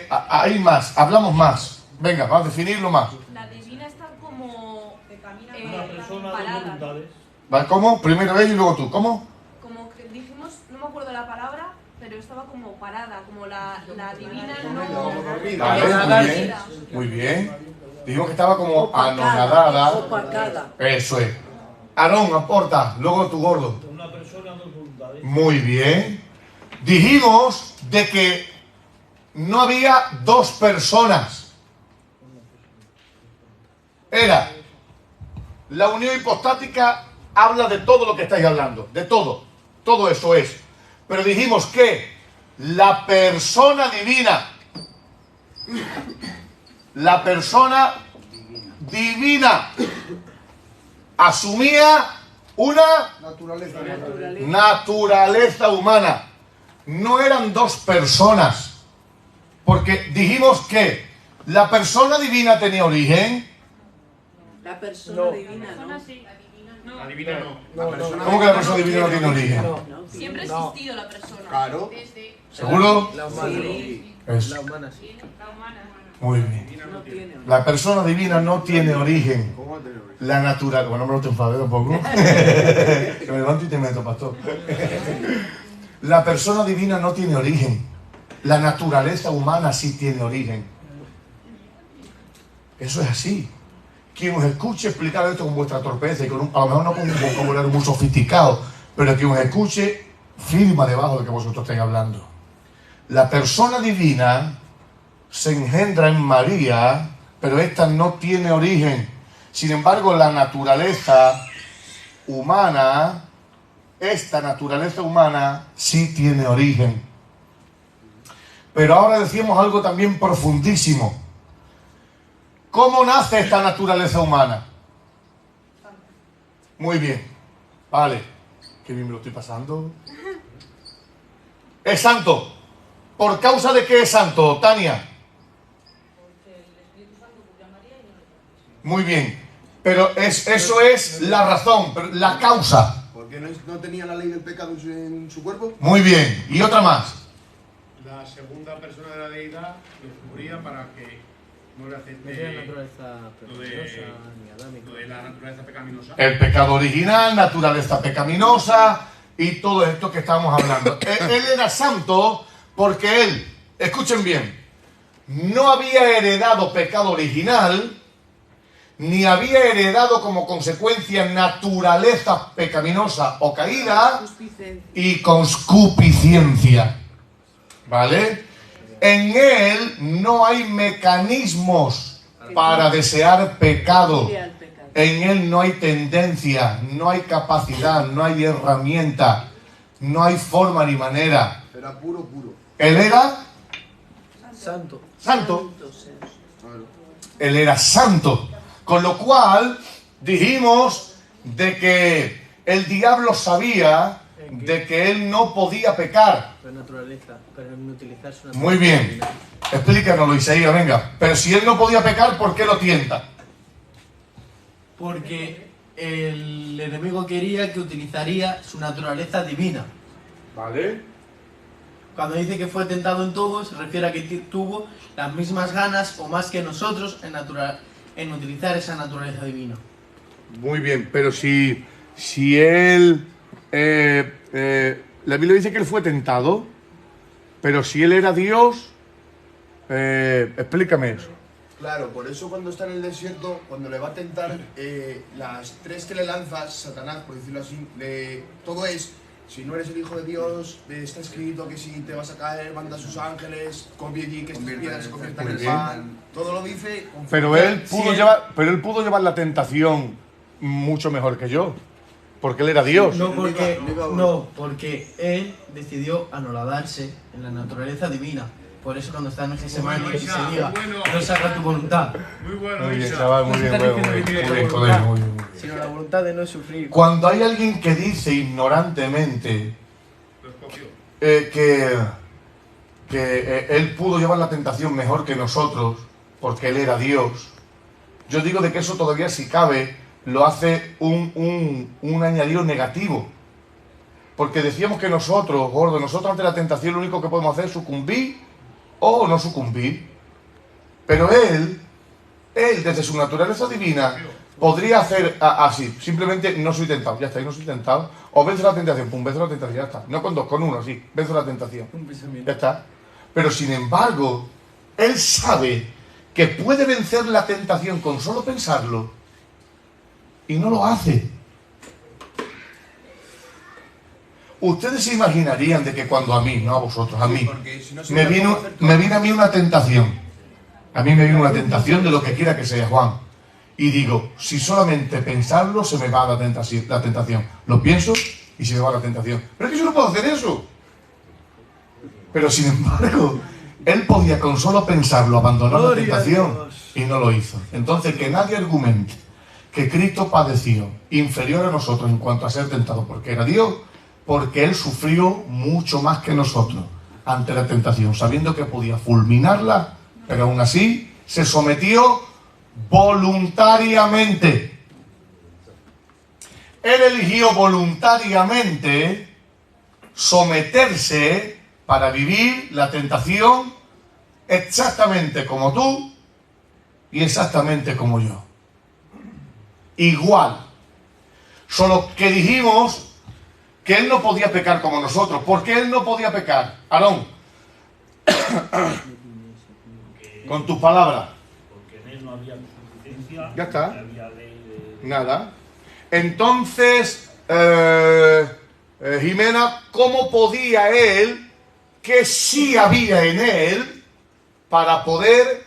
hay más, hablamos más. Venga, vamos a definirlo más.
La divina está como
una persona de voluntades.
¿Vale? ¿Cómo? Primero él y luego tú. ¿Cómo?
Como que dijimos, no me acuerdo la palabra, pero estaba como parada, como la divina no...
Vale, muy bien. Muy bien. Dijimos que estaba como anonadada.
Opacada.
Eso es. Aarón, aporta, luego tu gordo.
Una persona de voluntades.
Muy bien. Dijimos de que no había dos personas. Era la unión hipostática, habla de todo lo que estáis hablando, de todo. Todo eso es. Pero dijimos que la persona divina, asumía una naturaleza humana. No eran dos personas, porque dijimos que la persona divina tenía origen.
La persona divina no.
La divina no.
¿Cómo que la persona divina no tiene origen?
Siempre ha existido la persona.
Claro.
¿Seguro?
La humana.
Sí.
Eso.
La humana sí.
La humana.
Muy bien.
No tiene.
La persona divina no tiene origen. La natural. Bueno, no te enfades tampoco. Que me levanto y te meto, pastor. La persona divina no tiene origen. La naturaleza humana sí tiene origen. Eso es así. Quien os escuche explicar esto con vuestra torpeza y con a lo mejor no con un vocabulario muy sofisticado, pero quien os escuche firma debajo de que vosotros estáis hablando. La persona divina se engendra en María, pero esta no tiene origen. Sin embargo, la naturaleza humana, esta naturaleza humana sí tiene origen. Pero ahora decíamos algo también profundísimo. ¿Cómo nace esta naturaleza humana? Muy bien. Vale. Qué bien me lo estoy pasando. Es santo. ¿Por causa de qué es santo, Tania? Muy bien. Pero eso es la razón, la causa.
Porque no tenía la ley del pecado en su cuerpo.
Muy bien. ¿Y otra más?
La segunda persona de la deidad lo sufría para que no le acepte lo de la naturaleza pecaminosa.
El pecado original, naturaleza pecaminosa y todo esto que estamos hablando. Él era santo porque él, escuchen bien, no había heredado pecado original, ni había heredado como consecuencia naturaleza pecaminosa o caída y concupiscencia. ¿Vale? En él no hay mecanismos para desear pecado. En él no hay tendencia, no hay capacidad, no hay herramienta, no hay forma ni manera.
Era puro.
Él era
santo.
Santo. Él era santo. Con lo cual dijimos de que el diablo sabía de que él no podía pecar.
Pero en utilizar su naturaleza.
Muy bien. Explícanoslo, Isaías, venga. Pero si él no podía pecar, ¿por qué lo tienta?
Porque el enemigo quería que utilizaría su naturaleza divina.
¿Vale?
Cuando dice que fue tentado en todo, se refiere a que tuvo las mismas ganas o más que nosotros en utilizar esa naturaleza divina.
Muy bien, pero si él... la Biblia dice que él fue tentado, pero si él era Dios, explícame eso.
Claro, por eso cuando está en el desierto, cuando le va a tentar, las tres que le lanza Satanás, por decirlo así, todo es, si no eres el Hijo de Dios, está escrito que si te vas a caer, manda a sus ángeles, conviene que estas piedras se conviertan en pan, todo lo dice.
Pero él pudo llevar la tentación mucho mejor que yo, porque él era Dios.
Porque él decidió anodarse en la naturaleza divina. Por eso cuando está en Getsemaní se diga, no se haga tu voluntad.
Muy bien, chaval, muy bien.
Sino la voluntad de no sufrir.
Cuando hay alguien que dice ignorantemente que él pudo llevar la tentación mejor que nosotros, porque él era Dios, yo digo de que eso todavía, si cabe, lo hace un añadido negativo. Porque decíamos que nosotros ante la tentación lo único que podemos hacer es sucumbir o no sucumbir. Pero él desde su naturaleza divina podría hacer así, simplemente no soy tentado, ya está, no soy tentado, o venzo la tentación, pum, venzo la tentación, ya está, no con dos, con uno, así, venzo la tentación, ya está. Pero sin embargo, él sabe que puede vencer la tentación con solo pensarlo y no lo hace. Ustedes se imaginarían de que cuando a mí, no a vosotros, a mí, me vino a mí una tentación. A mí me vino una tentación de lo que quiera que sea, Juan. Y digo, si solamente pensarlo se me va la tentación. Lo pienso y se me va la tentación. Pero es que yo no puedo hacer eso. Pero sin embargo, él podía con solo pensarlo abandonar la tentación y no lo hizo. Entonces, que nadie argumente que Cristo padeció inferior a nosotros en cuanto a ser tentado porque era Dios, porque él sufrió mucho más que nosotros ante la tentación, sabiendo que podía fulminarla, pero aún así se sometió voluntariamente. Él eligió voluntariamente someterse para vivir la tentación exactamente como tú y exactamente como yo. Igual. Solo que dijimos que él no podía pecar como nosotros. ¿Por qué él no podía pecar? Aarón, con tus palabras.
Porque en él no había suficiencia.
Ya está.
No había ley de...
Nada. Entonces, Jimena, ¿cómo podía él, que sí había en él, para poder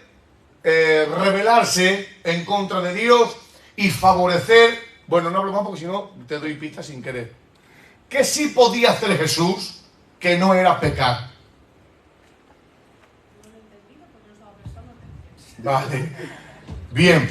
rebelarse en contra de Dios y favorecer? Bueno, no hablo más porque si no te doy pistas sin querer. ¿Qué sí podía hacer Jesús que no era pecar? Vale. Bien.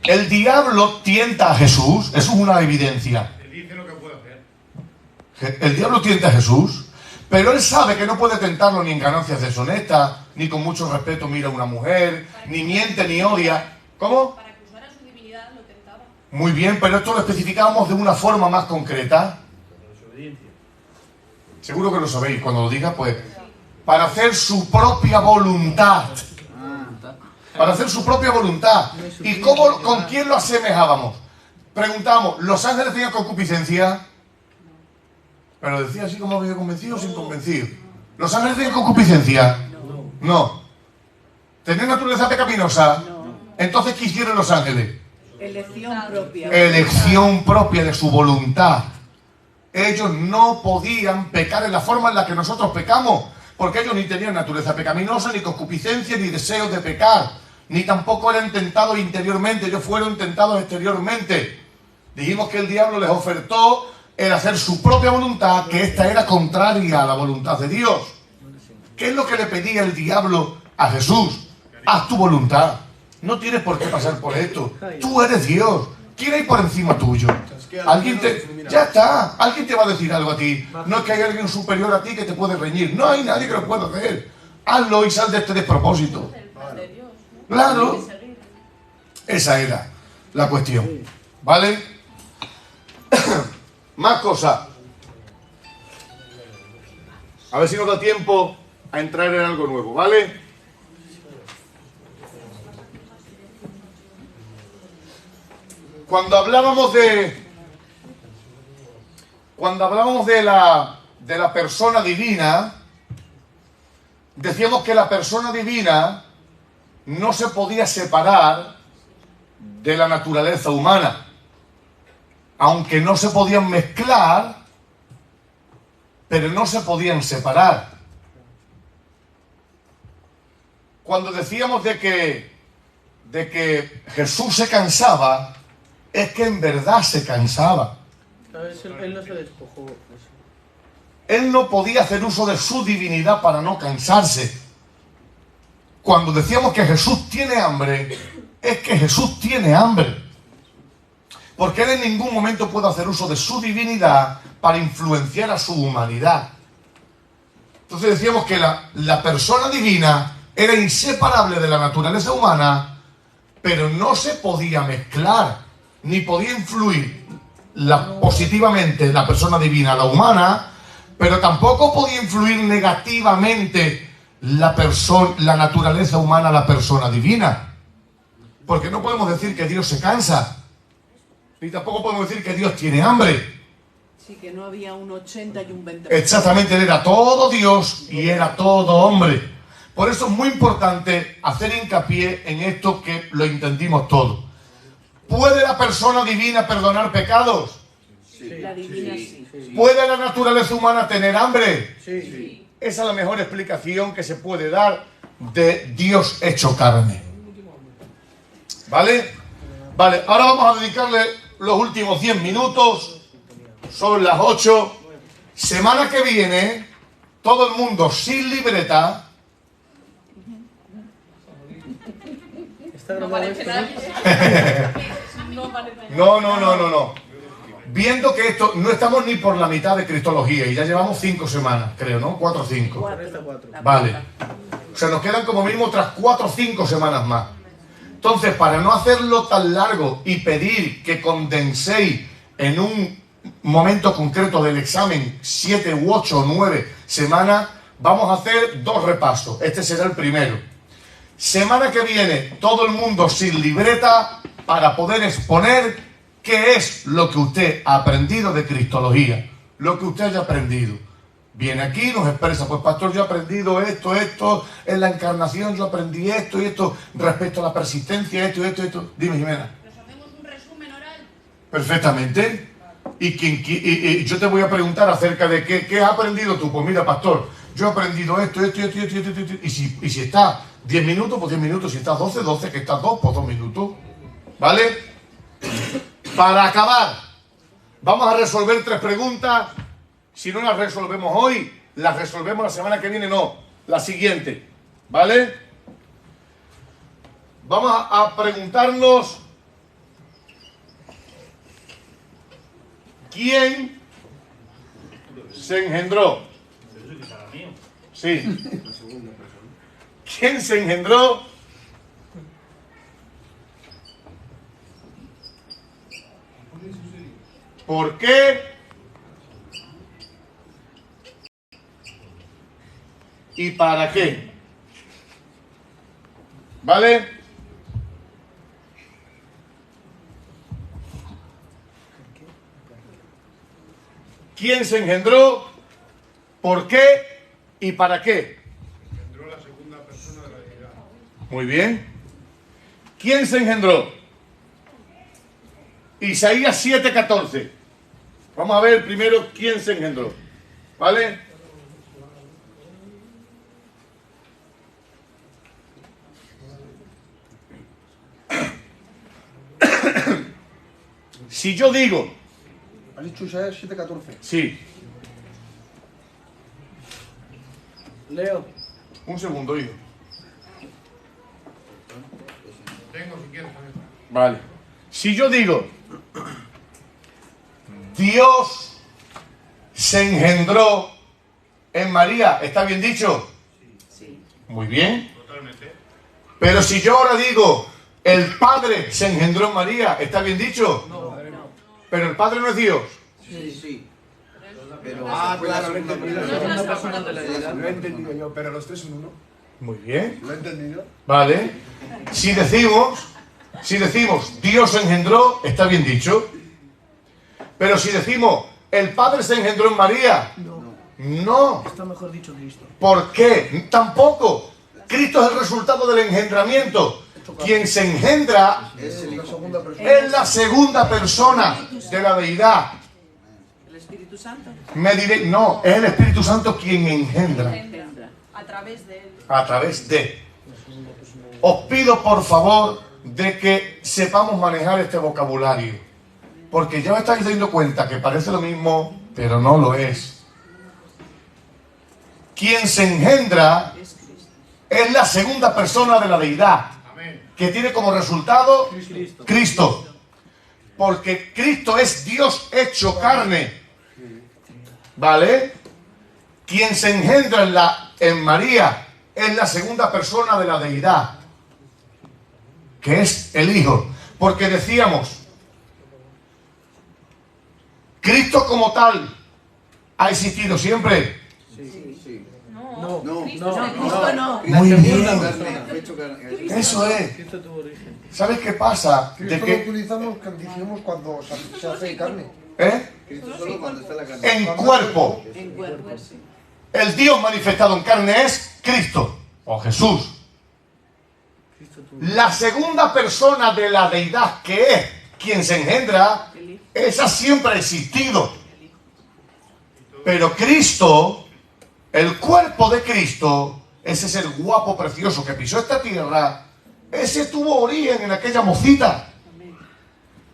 El diablo tienta a Jesús, eso es una evidencia.
Él dice lo que puede hacer.
El diablo tienta a Jesús, pero él sabe que no puede tentarlo ni en ganancias deshonestas, ni con mucho respeto mira a una mujer, ni miente ni odia. ¿Cómo?
Para que usara su divinidad lo tentaba.
Muy bien, pero esto lo especificamos de una forma más concreta. Seguro que lo sabéis, cuando lo diga, pues, para hacer su propia voluntad. Para hacer su propia voluntad. ¿Y con quién lo asemejábamos? Preguntábamos, ¿los ángeles tenían concupiscencia? Pero decía así como medio convencido o sin convencido. ¿Los ángeles tenían concupiscencia? No. ¿Tenían naturaleza pecaminosa? Entonces, ¿qué hicieron los ángeles?
Elección propia.
Elección propia de su voluntad. Ellos no podían pecar en la forma en la que nosotros pecamos, porque ellos ni tenían naturaleza pecaminosa, ni concupiscencia, ni deseos de pecar, ni tampoco eran tentados interiormente, ellos fueron tentados exteriormente. Dijimos que el diablo les ofertó el hacer su propia voluntad, que esta era contraria a la voluntad de Dios. ¿Qué es lo que le pedía el diablo a Jesús? Haz tu voluntad. No tienes por qué pasar por esto. Tú eres Dios. ¿Quién hay por encima tuyo? Alguien te... Ya está. Alguien te va a decir algo a ti. No es que hay alguien superior a ti que te puede reñir. No hay nadie que lo pueda hacer. Hazlo y sal de este despropósito. Claro. Esa era la cuestión. ¿Vale? Más cosas. A ver si nos da tiempo a entrar en algo nuevo, ¿vale? Cuando hablábamos de la persona divina, decíamos que la persona divina no se podía separar de la naturaleza humana, aunque no se podían mezclar, pero no se podían separar. Cuando decíamos de que Jesús se cansaba, es que en verdad se cansaba.
Él no se despojó.
Él no podía hacer uso de su divinidad para no cansarse. Cuando decíamos que Jesús tiene hambre, es que Jesús tiene hambre. Porque Él en ningún momento puede hacer uso de su divinidad para influenciar a su humanidad. Entonces decíamos que la persona divina era inseparable de la naturaleza humana, pero no se podía mezclar, ni podía influir positivamente la persona divina a la humana, pero tampoco podía influir negativamente la naturaleza humana a la persona divina. Porque no podemos decir que Dios se cansa, ni tampoco podemos decir que Dios tiene hambre.
Sí, que no había un 80 y un 20%.
Exactamente, Él era todo Dios y era todo hombre. Por eso es muy importante hacer hincapié en esto, que lo entendimos todo. ¿Puede la persona divina perdonar pecados?
Sí. La divina sí.
¿Puede la naturaleza humana tener hambre?
Sí.
Esa es la mejor explicación que se puede dar de Dios hecho carne. ¿Vale? Vale, ahora vamos a dedicarle los últimos 10 minutos. Son las 8. Semana que viene, todo el mundo sin libreta.
No parece nadie. No parece nadie.
No. Viendo que esto, no estamos ni por la mitad de Cristología y ya llevamos 5 semanas, creo, ¿no? 4 o 5.
4.
Vale. O sea, nos quedan como mínimo otras 4 o 5 semanas más. Entonces, para no hacerlo tan largo y pedir que condenséis en un momento concreto del examen 7 u 8 o 9 semanas, vamos a hacer 2 repasos. Este será el primero. Semana que viene, todo el mundo sin libreta para poder exponer qué es lo que usted ha aprendido de Cristología, lo que usted haya aprendido. Viene aquí, nos expresa, pues pastor, yo he aprendido esto, en la encarnación yo aprendí esto y esto, respecto a la persistencia, esto. Dime, Jimena.
¿Nos hacemos un resumen oral?
Perfectamente. Y yo te voy a preguntar acerca de qué has aprendido tú. Pues mira, pastor, yo he aprendido esto. Y si está 10 minutos, pues 10 minutos. Si estás 12, que estás 2, pues 2 minutos. ¿Vale? Para acabar, vamos a resolver 3 preguntas. Si no las resolvemos hoy, las resolvemos la semana que viene, no. La siguiente. ¿Vale? Vamos a preguntarnos: ¿quién se engendró? Sí. ¿Quién se engendró? ¿Por qué? ¿Y para qué? ¿Vale? ¿Quién se engendró? ¿Por qué? ¿Y para qué?
Engendró la segunda persona de la deidad.
Muy bien. ¿Quién se engendró? Isaías 7:14. Vamos a ver primero quién se engendró. ¿Vale? Si yo digo...
¿Has dicho Isaías 7:14?
Sí.
Leo.
Un segundo, hijo.
Tengo si quieres también.
Vale. Si yo digo, Dios se engendró en María, ¿está bien dicho?
Sí.
Muy bien.
Totalmente.
Pero si yo ahora digo, el Padre se engendró en María, ¿está bien dicho?
No.
Pero el Padre no es Dios.
Sí.
Pero
claro,
lo he entendido.
No es la persona de la deidad.
Lo he entendido yo, pero los 3 son uno.
Muy bien.
Lo he entendido.
Vale. Si decimos Si decimos Dios engendró, está bien dicho. Pero si decimos el Padre se engendró en María, no.
Está mejor dicho Cristo.
¿Por qué? Tampoco. Cristo es el resultado del engendramiento. Quien se engendra
Es la segunda persona.
es la segunda persona de la deidad.
¿El Espíritu Santo?
Me diré, no, es el Espíritu Santo quien engendra
A través de él.
a través de. Os pido por favor de que sepamos manejar este vocabulario, porque ya me estáis dando cuenta que parece lo mismo, pero no lo es. Quien se engendra es la segunda persona de la deidad, que tiene como resultado Cristo. Porque Cristo es Dios hecho carne. ¿Vale? Quien se engendra en María es la segunda persona de la deidad, que es el Hijo. Porque decíamos, Cristo como tal ha existido siempre.
No, Cristo no.
Muy bien.
Carne.
Eso es. ¿Sabes qué pasa? De
Cristo lo
que
utilizamos, que dijimos, cuando se hace carne.
Cristo solo cuando está la carne.
en cuerpo,
En cuerpo, sí.
el Dios manifestado en carne es Cristo o Jesús. La segunda persona de la deidad, que es quien se engendra, esa siempre ha existido. Pero Cristo, el cuerpo de Cristo, ese es el guapo precioso que pisó esta tierra, ese tuvo origen en aquella mocita.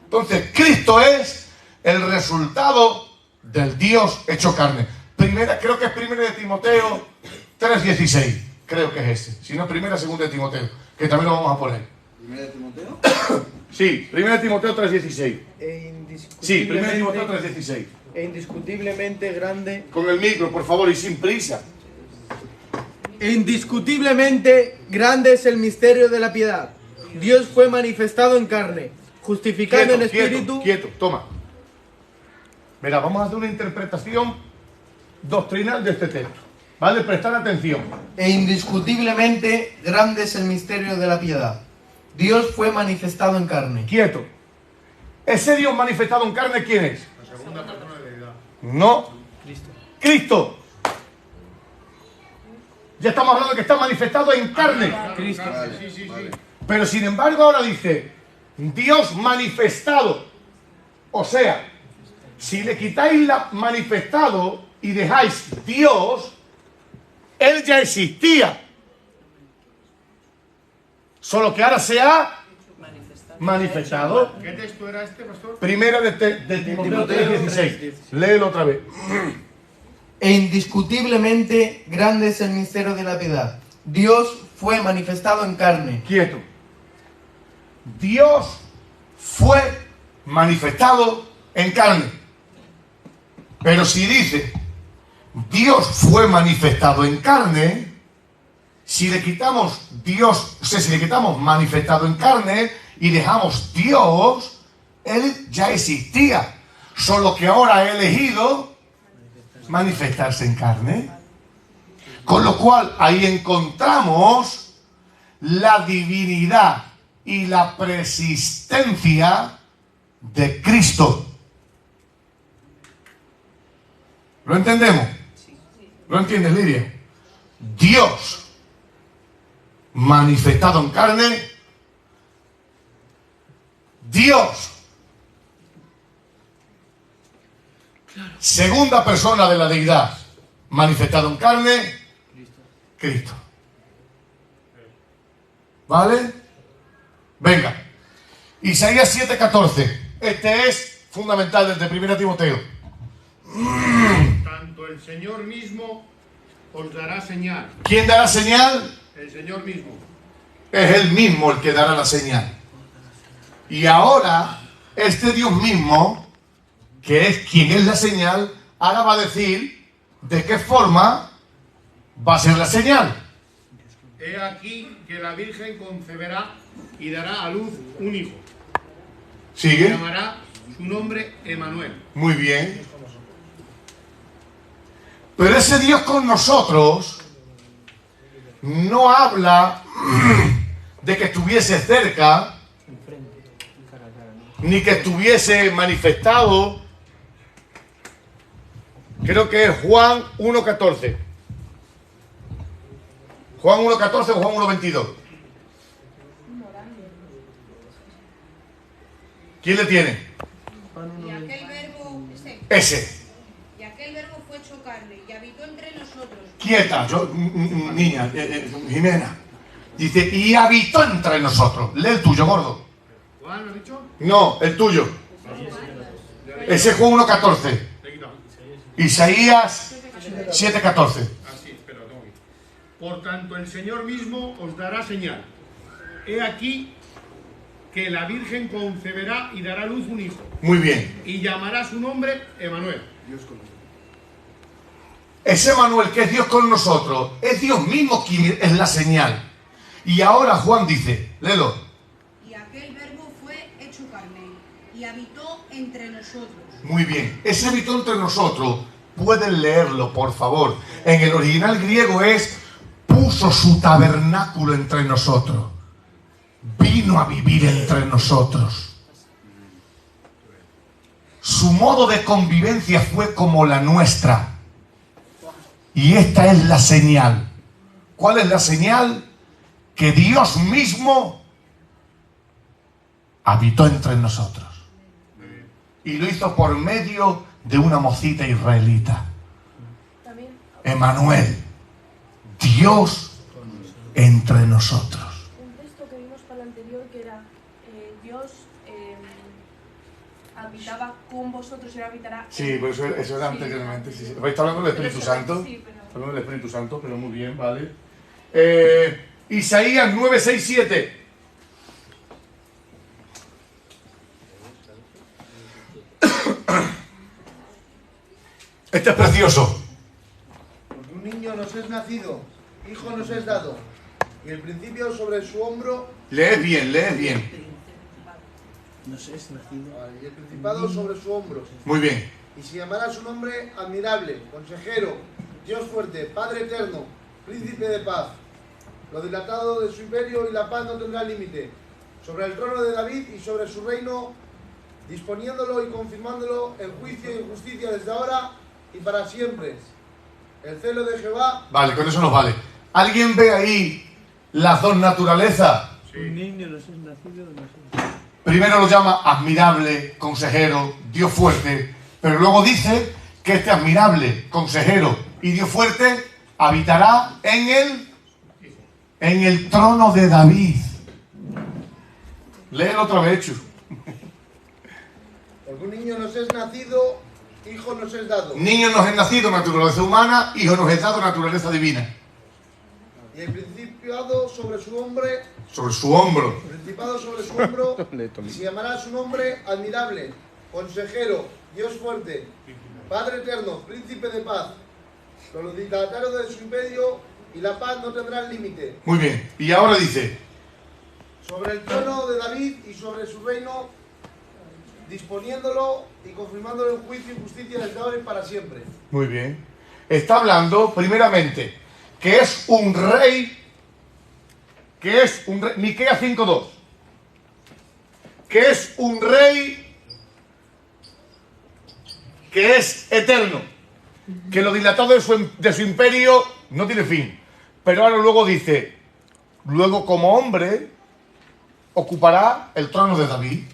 Entonces, Cristo es el resultado del Dios hecho carne. Creo que es 1 de Timoteo 3:16. Creo que es ese. Si no, 2 de Timoteo, que también lo vamos a poner.
¿Primera de Timoteo?
Sí, 1 de Timoteo 3:16. Sí, 1 de Timoteo 3:16.
E indiscutiblemente grande.
Con el micro, por favor, y sin prisa.
E indiscutiblemente grande es el misterio de la piedad. Dios fue manifestado en carne, justificando en espíritu.
Quieto, toma. Mira, vamos a hacer una interpretación doctrinal de este texto. ¿Vale? Prestar atención.
E indiscutiblemente grande es el misterio de la piedad. Dios fue manifestado en carne.
Quieto. ¿Ese Dios manifestado en carne quién es?
La segunda persona de deidad.
No. Cristo. Ya estamos hablando de que está manifestado en carne.
Cristo. Sí, sí, sí.
Pero sin embargo ahora dice Dios manifestado. O sea, si le quitáis la manifestado y dejáis Dios, Él ya existía. Solo que ahora se ha manifestado.
¿Qué texto era este, pastor?
Primera de Timoteo 3:16. Léelo otra vez.
E indiscutiblemente grande es el misterio de la piedad. Dios fue manifestado en carne.
Quieto. Dios fue manifestado en carne. Pero si dice Dios fue manifestado en carne, si le quitamos Dios, o sea, si le quitamos manifestado en carne y dejamos Dios, Él ya existía. Solo que ahora ha elegido manifestarse en carne. Con lo cual ahí encontramos la divinidad y la persistencia de Cristo. ¿Lo entendemos? ¿Lo entiendes, Lidia? Dios manifestado en carne, Dios, segunda persona de la deidad, manifestado en carne, Cristo. ¿Vale? Venga. Isaías 7:14. Este es fundamental desde 1 Timoteo.
Tanto el Señor mismo os dará señal.
¿Quién dará señal?
El Señor mismo.
Es Él mismo el que dará la señal. Y ahora, este Dios mismo, que es quien es la señal, ahora va a decir de qué forma va a ser la señal.
He aquí que la Virgen conceberá y dará a luz un hijo.
¿Sigue?
Llamará su nombre Emanuel.
Muy bien. Pero ese Dios con nosotros no habla de que estuviese cerca, ni que estuviese manifestado. Creo que es Juan 1.14. Juan 1.14 o Juan 1.22. ¿Quién le tiene?
Y aquel verbo,
Ese.
y aquel verbo fue hecho carne y habitó entre nosotros.
Quieta, niña, Jimena. Dice, y habitó entre nosotros. Lee el tuyo, gordo.
¿Juan lo ha dicho?
No, el tuyo. Ese es Juan 1.14. Isaías 7.14.
Así, espera, tengo aquí. Por tanto, el Señor mismo os dará señal. He aquí que la Virgen conceberá y dará a luz un hijo.
Muy bien.
Y llamará su nombre Emanuel.
Ese Emanuel, que es Dios con nosotros, es Dios mismo quien es la señal. Y ahora Juan dice, léelo.
Y aquel verbo fue hecho carne y habitó entre nosotros.
Muy bien. Ese habitó entre nosotros, pueden leerlo, por favor. En el original griego es, puso su tabernáculo entre nosotros. Vino a vivir entre nosotros. Su modo de convivencia fue como la nuestra. Y esta es la señal. ¿Cuál es la señal? Que Dios mismo habitó entre nosotros. Y lo hizo por medio de una mocita israelita. Emanuel, Dios entre nosotros.
Un texto que vimos para el anterior que era Dios habitaba con vosotros y ahora habitará.
Sí, pero eso era anteriormente. Sí, sí. Está hablando del Espíritu Santo. Está hablando del Espíritu Santo, pero muy bien, vale. Isaías 9, 6, 7. Este es precioso.
Porque un niño nos es nacido, hijo nos es dado, y el principio sobre su hombro.
Lees bien, lees bien.
Nos es nacido. Y el principado sobre su hombro.
Muy bien.
Y se llamará su nombre admirable, consejero, Dios fuerte, Padre eterno, príncipe de paz. Lo dilatado de su imperio y la paz no tendrá límite. Sobre el trono de David y sobre su reino, disponiéndolo y confirmándolo en juicio y justicia desde ahora y para siempre. El celo de Jehová.
Vale, con eso nos vale. ¿Alguien ve ahí las dos naturalezas?
Un niño nos es nacido de nosotros.
Primero lo llama admirable, consejero, Dios fuerte, pero luego dice que este admirable, consejero y Dios fuerte habitará en el trono de David. Léelo otra vez, Chu.
Porque un niño nos es nacido, hijo nos es dado.
Niño nos es nacido, naturaleza humana, hijo nos es dado, naturaleza divina.
Y el principado sobre su hombre.
Sobre su hombro.
Principado sobre su hombro. Y se llamará su nombre admirable, consejero, Dios fuerte, Padre eterno, príncipe de paz. Los dilatarios de su imperio y la paz no tendrán límite.
Muy bien. Y ahora dice.
Sobre el trono de David y sobre su reino, disponiéndolo y confirmándolo en juicio y justicia desde ahora y para siempre.
Muy bien. Está hablando, primeramente, que es un rey. Miqueas 5.2. Que es un rey que es eterno. Que lo dilatado de su imperio no tiene fin. Pero ahora luego dice, luego como hombre ocupará el trono de David.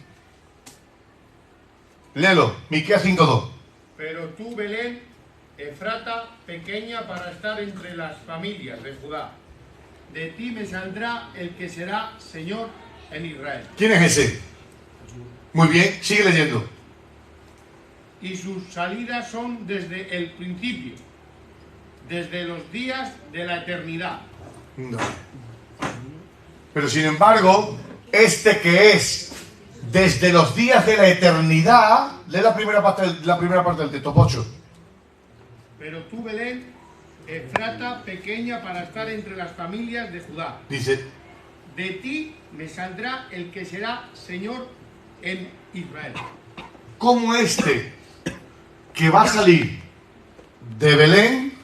Léelo, Miqueas 5.2.
Pero tú, Belén, Efrata, pequeña para estar entre las familias de Judá. De ti me saldrá el que será Señor en Israel.
¿Quién es ese? Muy bien, sigue leyendo.
Y sus salidas son desde el principio, desde los días de la eternidad.
No. Pero sin embargo, este que es desde los días de la eternidad, lee la primera parte del texto, Pocho.
Pero tú, Belén, Efrata, pequeña para estar entre las familias de Judá.
Dice,
de ti me saldrá el que será Señor en Israel.
como este que va a salir de Belén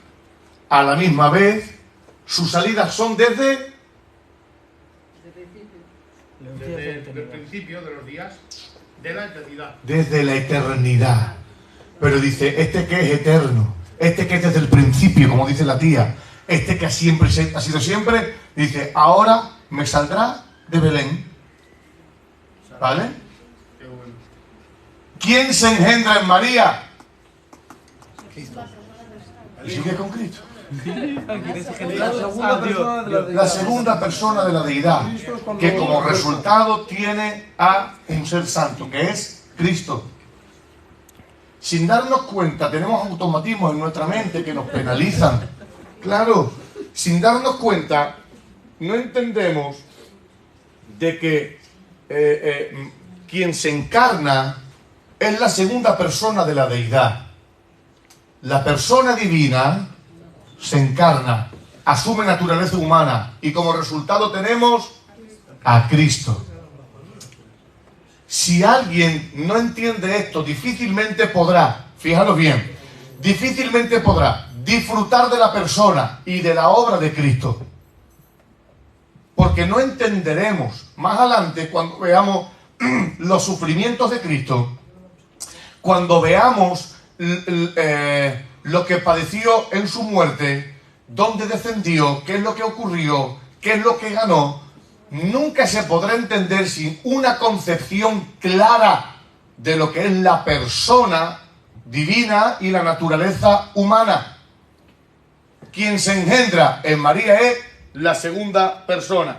a la misma vez, sus salidas son desde
el principio de los días. De la eternidad.
Desde la eternidad. Pero dice, este que es eterno, este que es desde el principio, como dice la tía, este que siempre ha sido siempre, dice, ahora me saldrá de Belén. ¿Vale? ¿Quién se engendra en María? ¿Y sigue con Cristo? La segunda persona de la deidad, que como resultado tiene a un ser santo, que es Cristo. Sin darnos cuenta, tenemos automatismos en nuestra mente que nos penalizan. Claro, sin darnos cuenta, no entendemos de que quien se encarna es la segunda persona de la deidad. La persona divina se encarna, asume naturaleza humana y como resultado tenemos a Cristo. Si alguien no entiende esto, difícilmente podrá, fijaros bien, difícilmente podrá disfrutar de la persona y de la obra de Cristo. Porque no entenderemos más adelante cuando veamos los sufrimientos de Cristo, cuando veamos lo que padeció en su muerte, dónde descendió, qué es lo que ocurrió, qué es lo que ganó, nunca se podrá entender sin una concepción clara de lo que es la persona divina y la naturaleza humana. Quien se engendra en María es la segunda persona.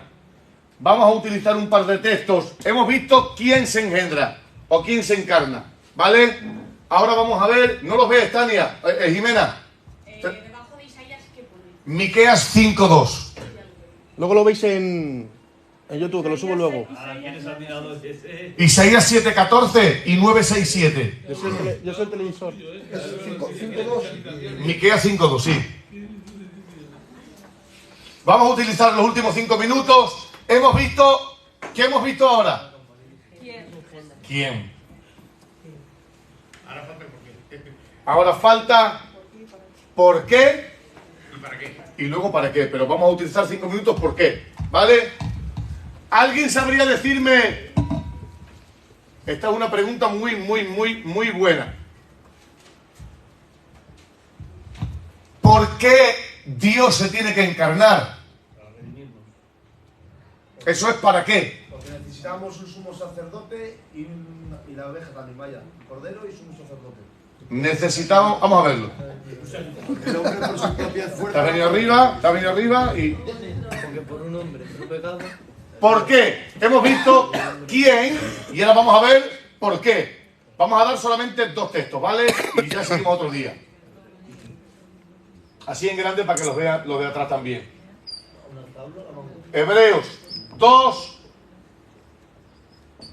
Vamos a utilizar un par de textos. Hemos visto quién se engendra o quién se encarna, ¿vale? Ahora vamos a ver, no los ves, Tania, Jimena.
Debajo de Isaías, ¿qué pone?
Miqueas 5:2.
Luego lo veis en YouTube, que lo subo luego.
Isaías 7:14 y 9:6-7.
Yo soy el televisor.
Miqueas 5:2, sí. Vamos a utilizar los últimos 5 minutos. Hemos visto... ¿Qué hemos visto ahora? ¿Quién? Ahora falta por qué
¿Y para qué?
y luego para qué. Pero vamos a utilizar 5 minutos por qué. ¿Vale? ¿Alguien sabría decirme? Esta es una pregunta muy buena. ¿Por qué Dios se tiene que encarnar? ¿Eso es para qué?
Porque necesitamos un sumo sacerdote y la oveja también, vaya. Cordero y sumo sacerdote.
Necesitamos... Vamos a verlo.
El hombre por su propia fuerza.
Te ha venido arriba y...
Porque por un hombre, por un pecado.
¿Por qué? Hemos visto quién y ahora vamos a ver por qué. Vamos a dar solamente 2 textos, ¿vale? Y ya seguimos otro día. Así en grande para que los vea atrás también. Hebreos 2,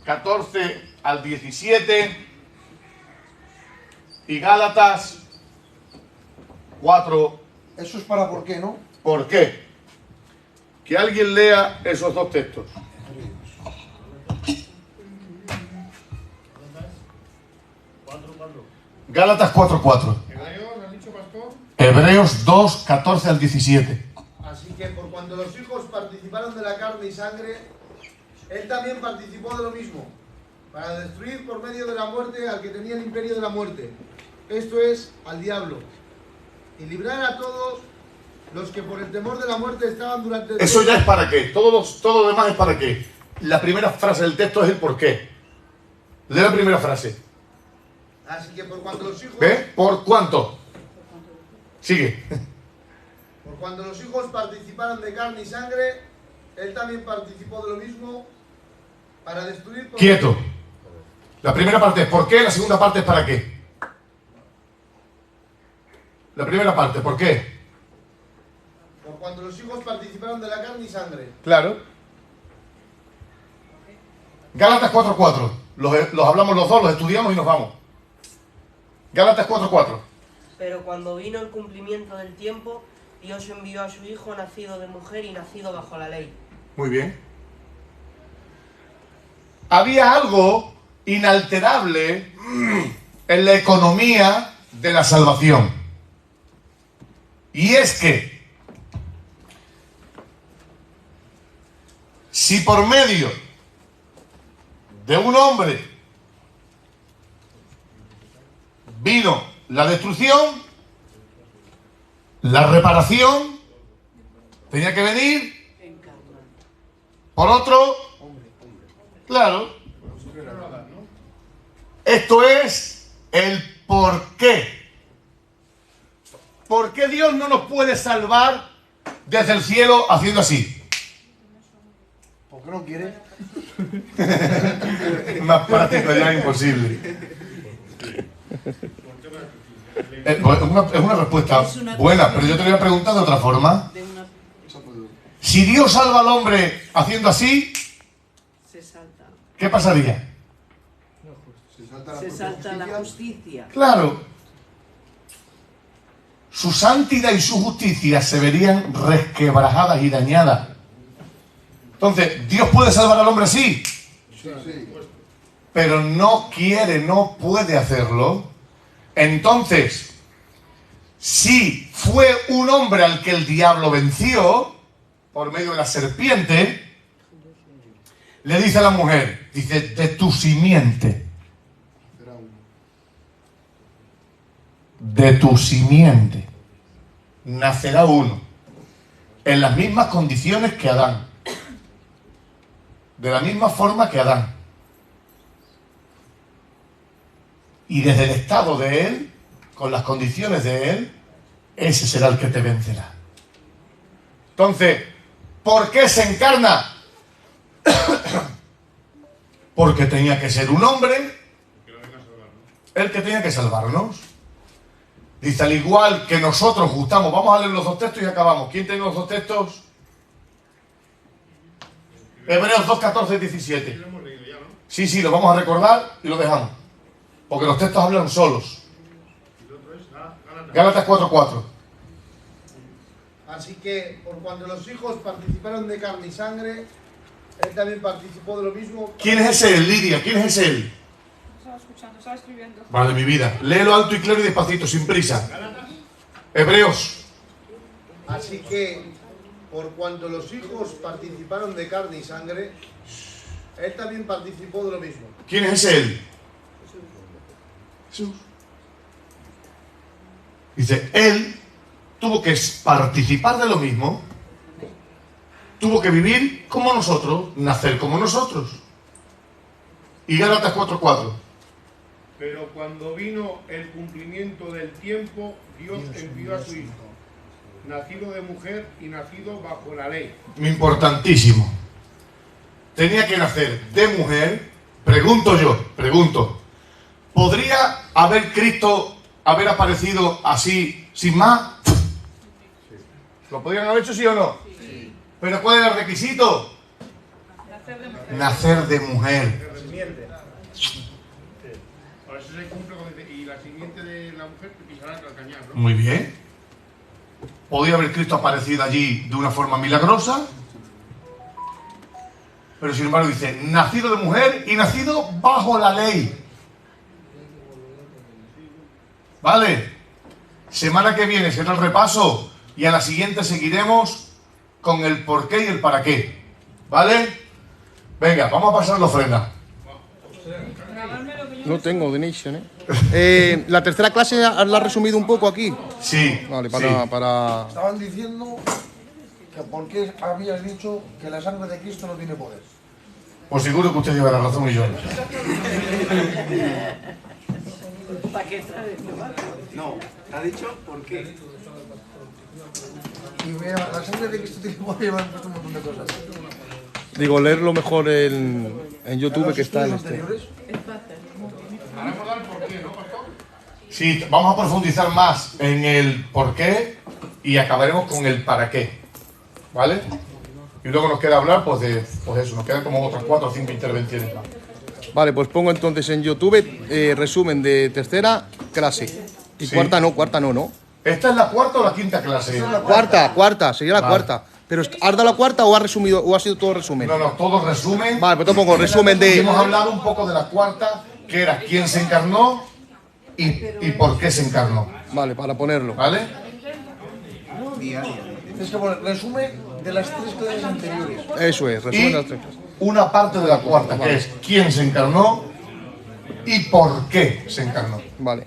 14 al 17 y Gálatas 4.
Eso es para por qué, ¿no?
¿Por qué? Que alguien lea esos 2 textos. Gálatas 4:4.
¿Hebreos, has dicho, pastor?
Hebreos 2, 14 al 17.
Así que por cuanto los hijos participaron de la carne y sangre, él también participó de lo mismo, para destruir por medio de la muerte al que tenía el imperio de la muerte, esto es, al diablo, y librar a todos los que por el temor de la muerte estaban durante...
Eso ya es para qué. Todo lo demás es para qué. La primera frase del texto es el por qué. Lee la primera frase.
Así que por cuanto los hijos...
¿Ve? ¿Por cuánto? Sigue.
Por cuando los hijos participaron de carne y sangre, él también participó de lo mismo para destruir... Por...
Quieto. La primera parte es ¿por qué? La segunda parte es ¿para qué? La primera parte, ¿por qué?
Por cuando los hijos participaron de la carne y sangre.
Claro. Gálatas 4:4. Los hablamos los dos, los estudiamos y nos vamos. Gálatas 4:4.
Pero cuando vino el cumplimiento del tiempo, Dios envió a su Hijo nacido de mujer y nacido bajo la ley.
Muy bien. Había algo inalterable en la economía de la salvación. Y es que si por medio de un hombre vino la destrucción, la reparación, tenía que venir por otro, claro. Esto es el por qué. ¿Por qué Dios no nos puede salvar desde el cielo haciendo así?
¿Por qué no quiere?
Más práctico ya es imposible. Es una respuesta buena, pero yo te voy a preguntar de otra forma. Si Dios salva al hombre haciendo así, ¿qué pasaría?
Se salta la justicia.
Claro. Su santidad y su justicia se verían resquebrajadas y dañadas. Entonces, ¿Dios puede salvar al hombre así? Pero no quiere, no puede hacerlo. Entonces, si fue un hombre al que el diablo venció por medio de la serpiente, le dice a la mujer, dice, de tu simiente. De tu simiente nacerá uno en las mismas condiciones que Adán, de la misma forma que Adán, y desde el estado de él, con las condiciones de él, ese será el que te vencerá. Entonces, ¿por qué se encarna? Porque tenía que ser un hombre el que tenía que salvarnos. Dice, al igual que nosotros gustamos, vamos a leer los dos textos y acabamos. ¿Quién tiene los dos textos? Hebreos 2, 14 y 17. Sí, lo vamos a recordar y lo dejamos. Porque los textos hablan solos. Gálatas 4, 4.
Así que, por cuanto los hijos participaron de carne y sangre, él también participó de lo mismo.
¿Quién es ese él, Lidia? ¿Quién es ese él?
Estaba escuchando, estaba escribiendo.
Vale, mi vida. Léelo alto y claro y despacito, sin prisa. Hebreos.
Así que, por cuanto los hijos participaron de carne y sangre, él también participó de lo mismo.
¿Quién es ese él? Jesús. Dice, él tuvo que participar de lo mismo, tuvo que vivir como nosotros, nacer como nosotros. Y Gálatas 4:4.
Pero cuando vino el cumplimiento del tiempo, Dios envió a su Hijo, nacido de mujer y nacido bajo la ley.
Importantísimo. Tenía que nacer de mujer. Pregunto, ¿podría haber Cristo haber aparecido así, sin más? ¿Lo podrían haber hecho, sí o no? Sí. ¿Pero cuál era el requisito? Nacer de mujer.
Por eso se cumple con el, y la simiente de la mujer que pisará el calcañar, ¿no?
Muy bien. ¿Podría haber Cristo aparecido allí de una forma milagrosa? Pero sin embargo dice, nacido de mujer y nacido bajo la ley. ¿Vale? Semana que viene será el repaso y a la siguiente seguiremos con el por qué y el para qué. ¿Vale? Venga, vamos a pasar la ofrenda.
No tengo donation, ¿eh? La tercera clase la has resumido un poco aquí.
Sí.
Vale,
sí.
para...
Estaban diciendo que por qué habías dicho que la sangre de Cristo no tiene poder.
Pues seguro que usted lleva la razón y yo.
¿Para qué sabes?
No, te ha dicho por qué.
Y vea, la sangre de Cristo tiene poder, me han puesto un montón de cosas.
Digo, leerlo mejor en YouTube que está en este.
Sí, vamos a profundizar más en el por qué y acabaremos con el para qué. ¿Vale? Y luego nos queda hablar pues de eso, nos quedan como otras 4 o 5 intervenciones más.
Vale, pues pongo entonces en YouTube resumen de tercera clase. Y
Sí.
cuarta no, ¿no?
¿Esta es la cuarta o la quinta clase?
Cuarta, sería la
Vale.
cuarta. Pero ¿has dado la cuarta o has resumido o ha sido todo resumen?
No, todo resumen.
Vale, pues te pongo resumen de...
Hemos hablado un poco de la cuarta, que era quién se encarnó y por qué se encarnó.
Vale, para ponerlo.
¿Vale?
Es que poner resumen de las 3 clases anteriores.
Eso es, resumen
Y
de las tres clases.
una parte de la cuarta, que es quién se encarnó y por qué se encarnó.
Vale.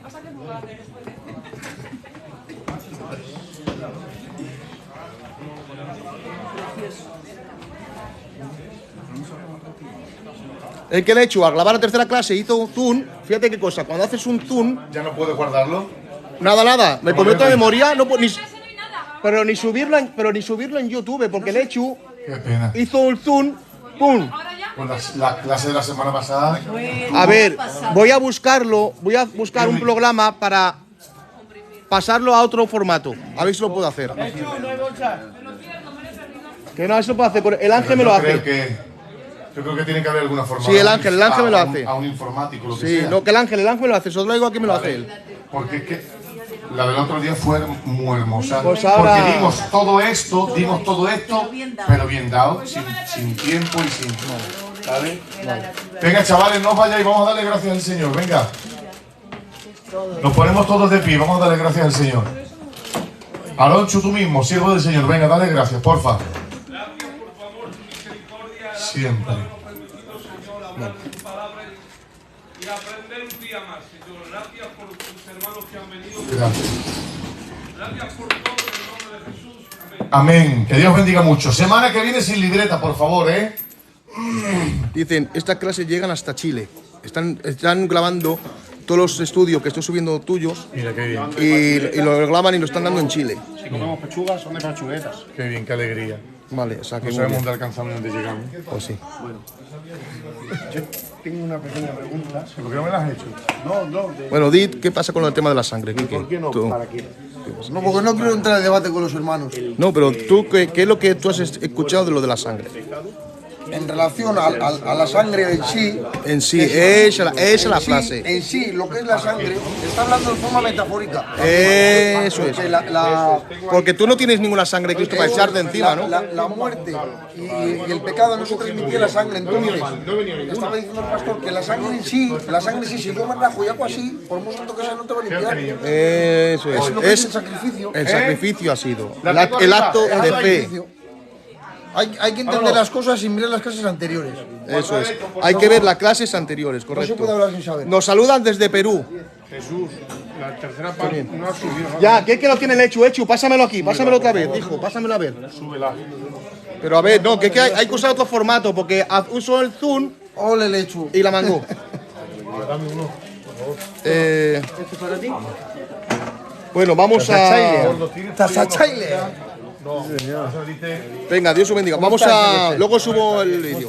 El que le he hecho al grabar la tercera clase hizo un zoom. Fíjate qué cosa, cuando haces un zoom.
¿Ya no puedes guardarlo?
Nada. Me prometo de memoria, no puedo pero ni subirlo en YouTube, porque el hecho
Qué pena.
hizo un zoom, ¡pum!
Pues la clase de la semana pasada.
A ver, voy a buscar un programa para pasarlo a otro formato. A ver si lo puedo hacer. Que no, eso lo puedo hacer. El Ángel me lo hace.
Yo creo que tiene que haber alguna forma.
Sí, el Ángel me lo hace.
A un informático, lo que
Sí,
sea.
no, que el Ángel me lo hace. Os lo digo aquí, me lo hace él.
Porque es que la del otro día fue muy hermosa.
Pues ahora-
Porque dimos todo esto, pero bien dado, sin tiempo y sin. ¿Vale? Venga, chavales, no os vayáis, vamos a darle gracias al Señor. Venga. Nos ponemos todos de pie, vamos a darle gracias al Señor. Alonso, tú mismo, siervo del Señor, venga, dale gracias, porfa. Siempre.
Y aprender un día más, Señor. Gracias por tus hermanos que han venido.
Gracias.
Gracias por todo en el nombre de Jesús. Amén.
Amén. Que Dios bendiga mucho. Semana que viene sin libreta, por favor, ¿eh?
Dicen, estas clases llegan hasta Chile. Están grabando todos los estudios que estoy subiendo tuyos.
Mira qué bien.
Y lo graban y lo están dando en Chile.
Si comemos pechugas, son de pechuguetas.
Qué bien, qué alegría.
Vale, o sea que
No
muy
sabemos
bien.
dónde alcanzamos y dónde llegamos.
Pues sí.
Bueno. Yo tengo una pequeña pregunta.
¿Por qué no me la has hecho?
No.
Bueno, Dit, ¿qué pasa con el tema de la sangre, Quique?
¿Por qué no?
Tú.
¿Para qué?
No, porque no quiero entrar en debate con los hermanos.
No, pero tú, ¿qué es lo que tú has escuchado de lo de la sangre?
En relación a la sangre en sí.
En sí, esa es la
en sí,
frase.
En sí, lo que es la sangre, está hablando de forma metafórica.
Eso es.
Porque
Porque tú no tienes ninguna sangre de Cristo para echarte encima, ¿no?
La muerte y el pecado no se transmitía la sangre. Entonces, estaba diciendo el pastor que la sangre en sí, si yo me rajo y hago así, por muy santo que sea, no te va a limpiar.
Eso
Es lo que
es.
el sacrificio.
El sacrificio ha sido. El acto de fe.
Hay que entender las cosas sin mirar las clases anteriores.
Eso es. Hay que ver las clases anteriores,
No se
correcto.
puede hablar sin saber.
Nos saludan desde Perú.
Jesús, la tercera parte no ha subido. ¿no?
Ya, ¿qué es que lo tiene el hecho? Pásamelo aquí, pásamelo otra vez, hijo, pásamelo a ver.
Súbela.
Pero a ver, no, que hay que usar otro formato, porque uso el Zoom
Ole, lechu.
y la mangó.
Dame uno.
Eh,
¿Este para ti?
bueno, vamos a...
Tasachaile.
No, eso dice.
Venga, Dios os bendiga. Vamos a... Luego subo el vídeo.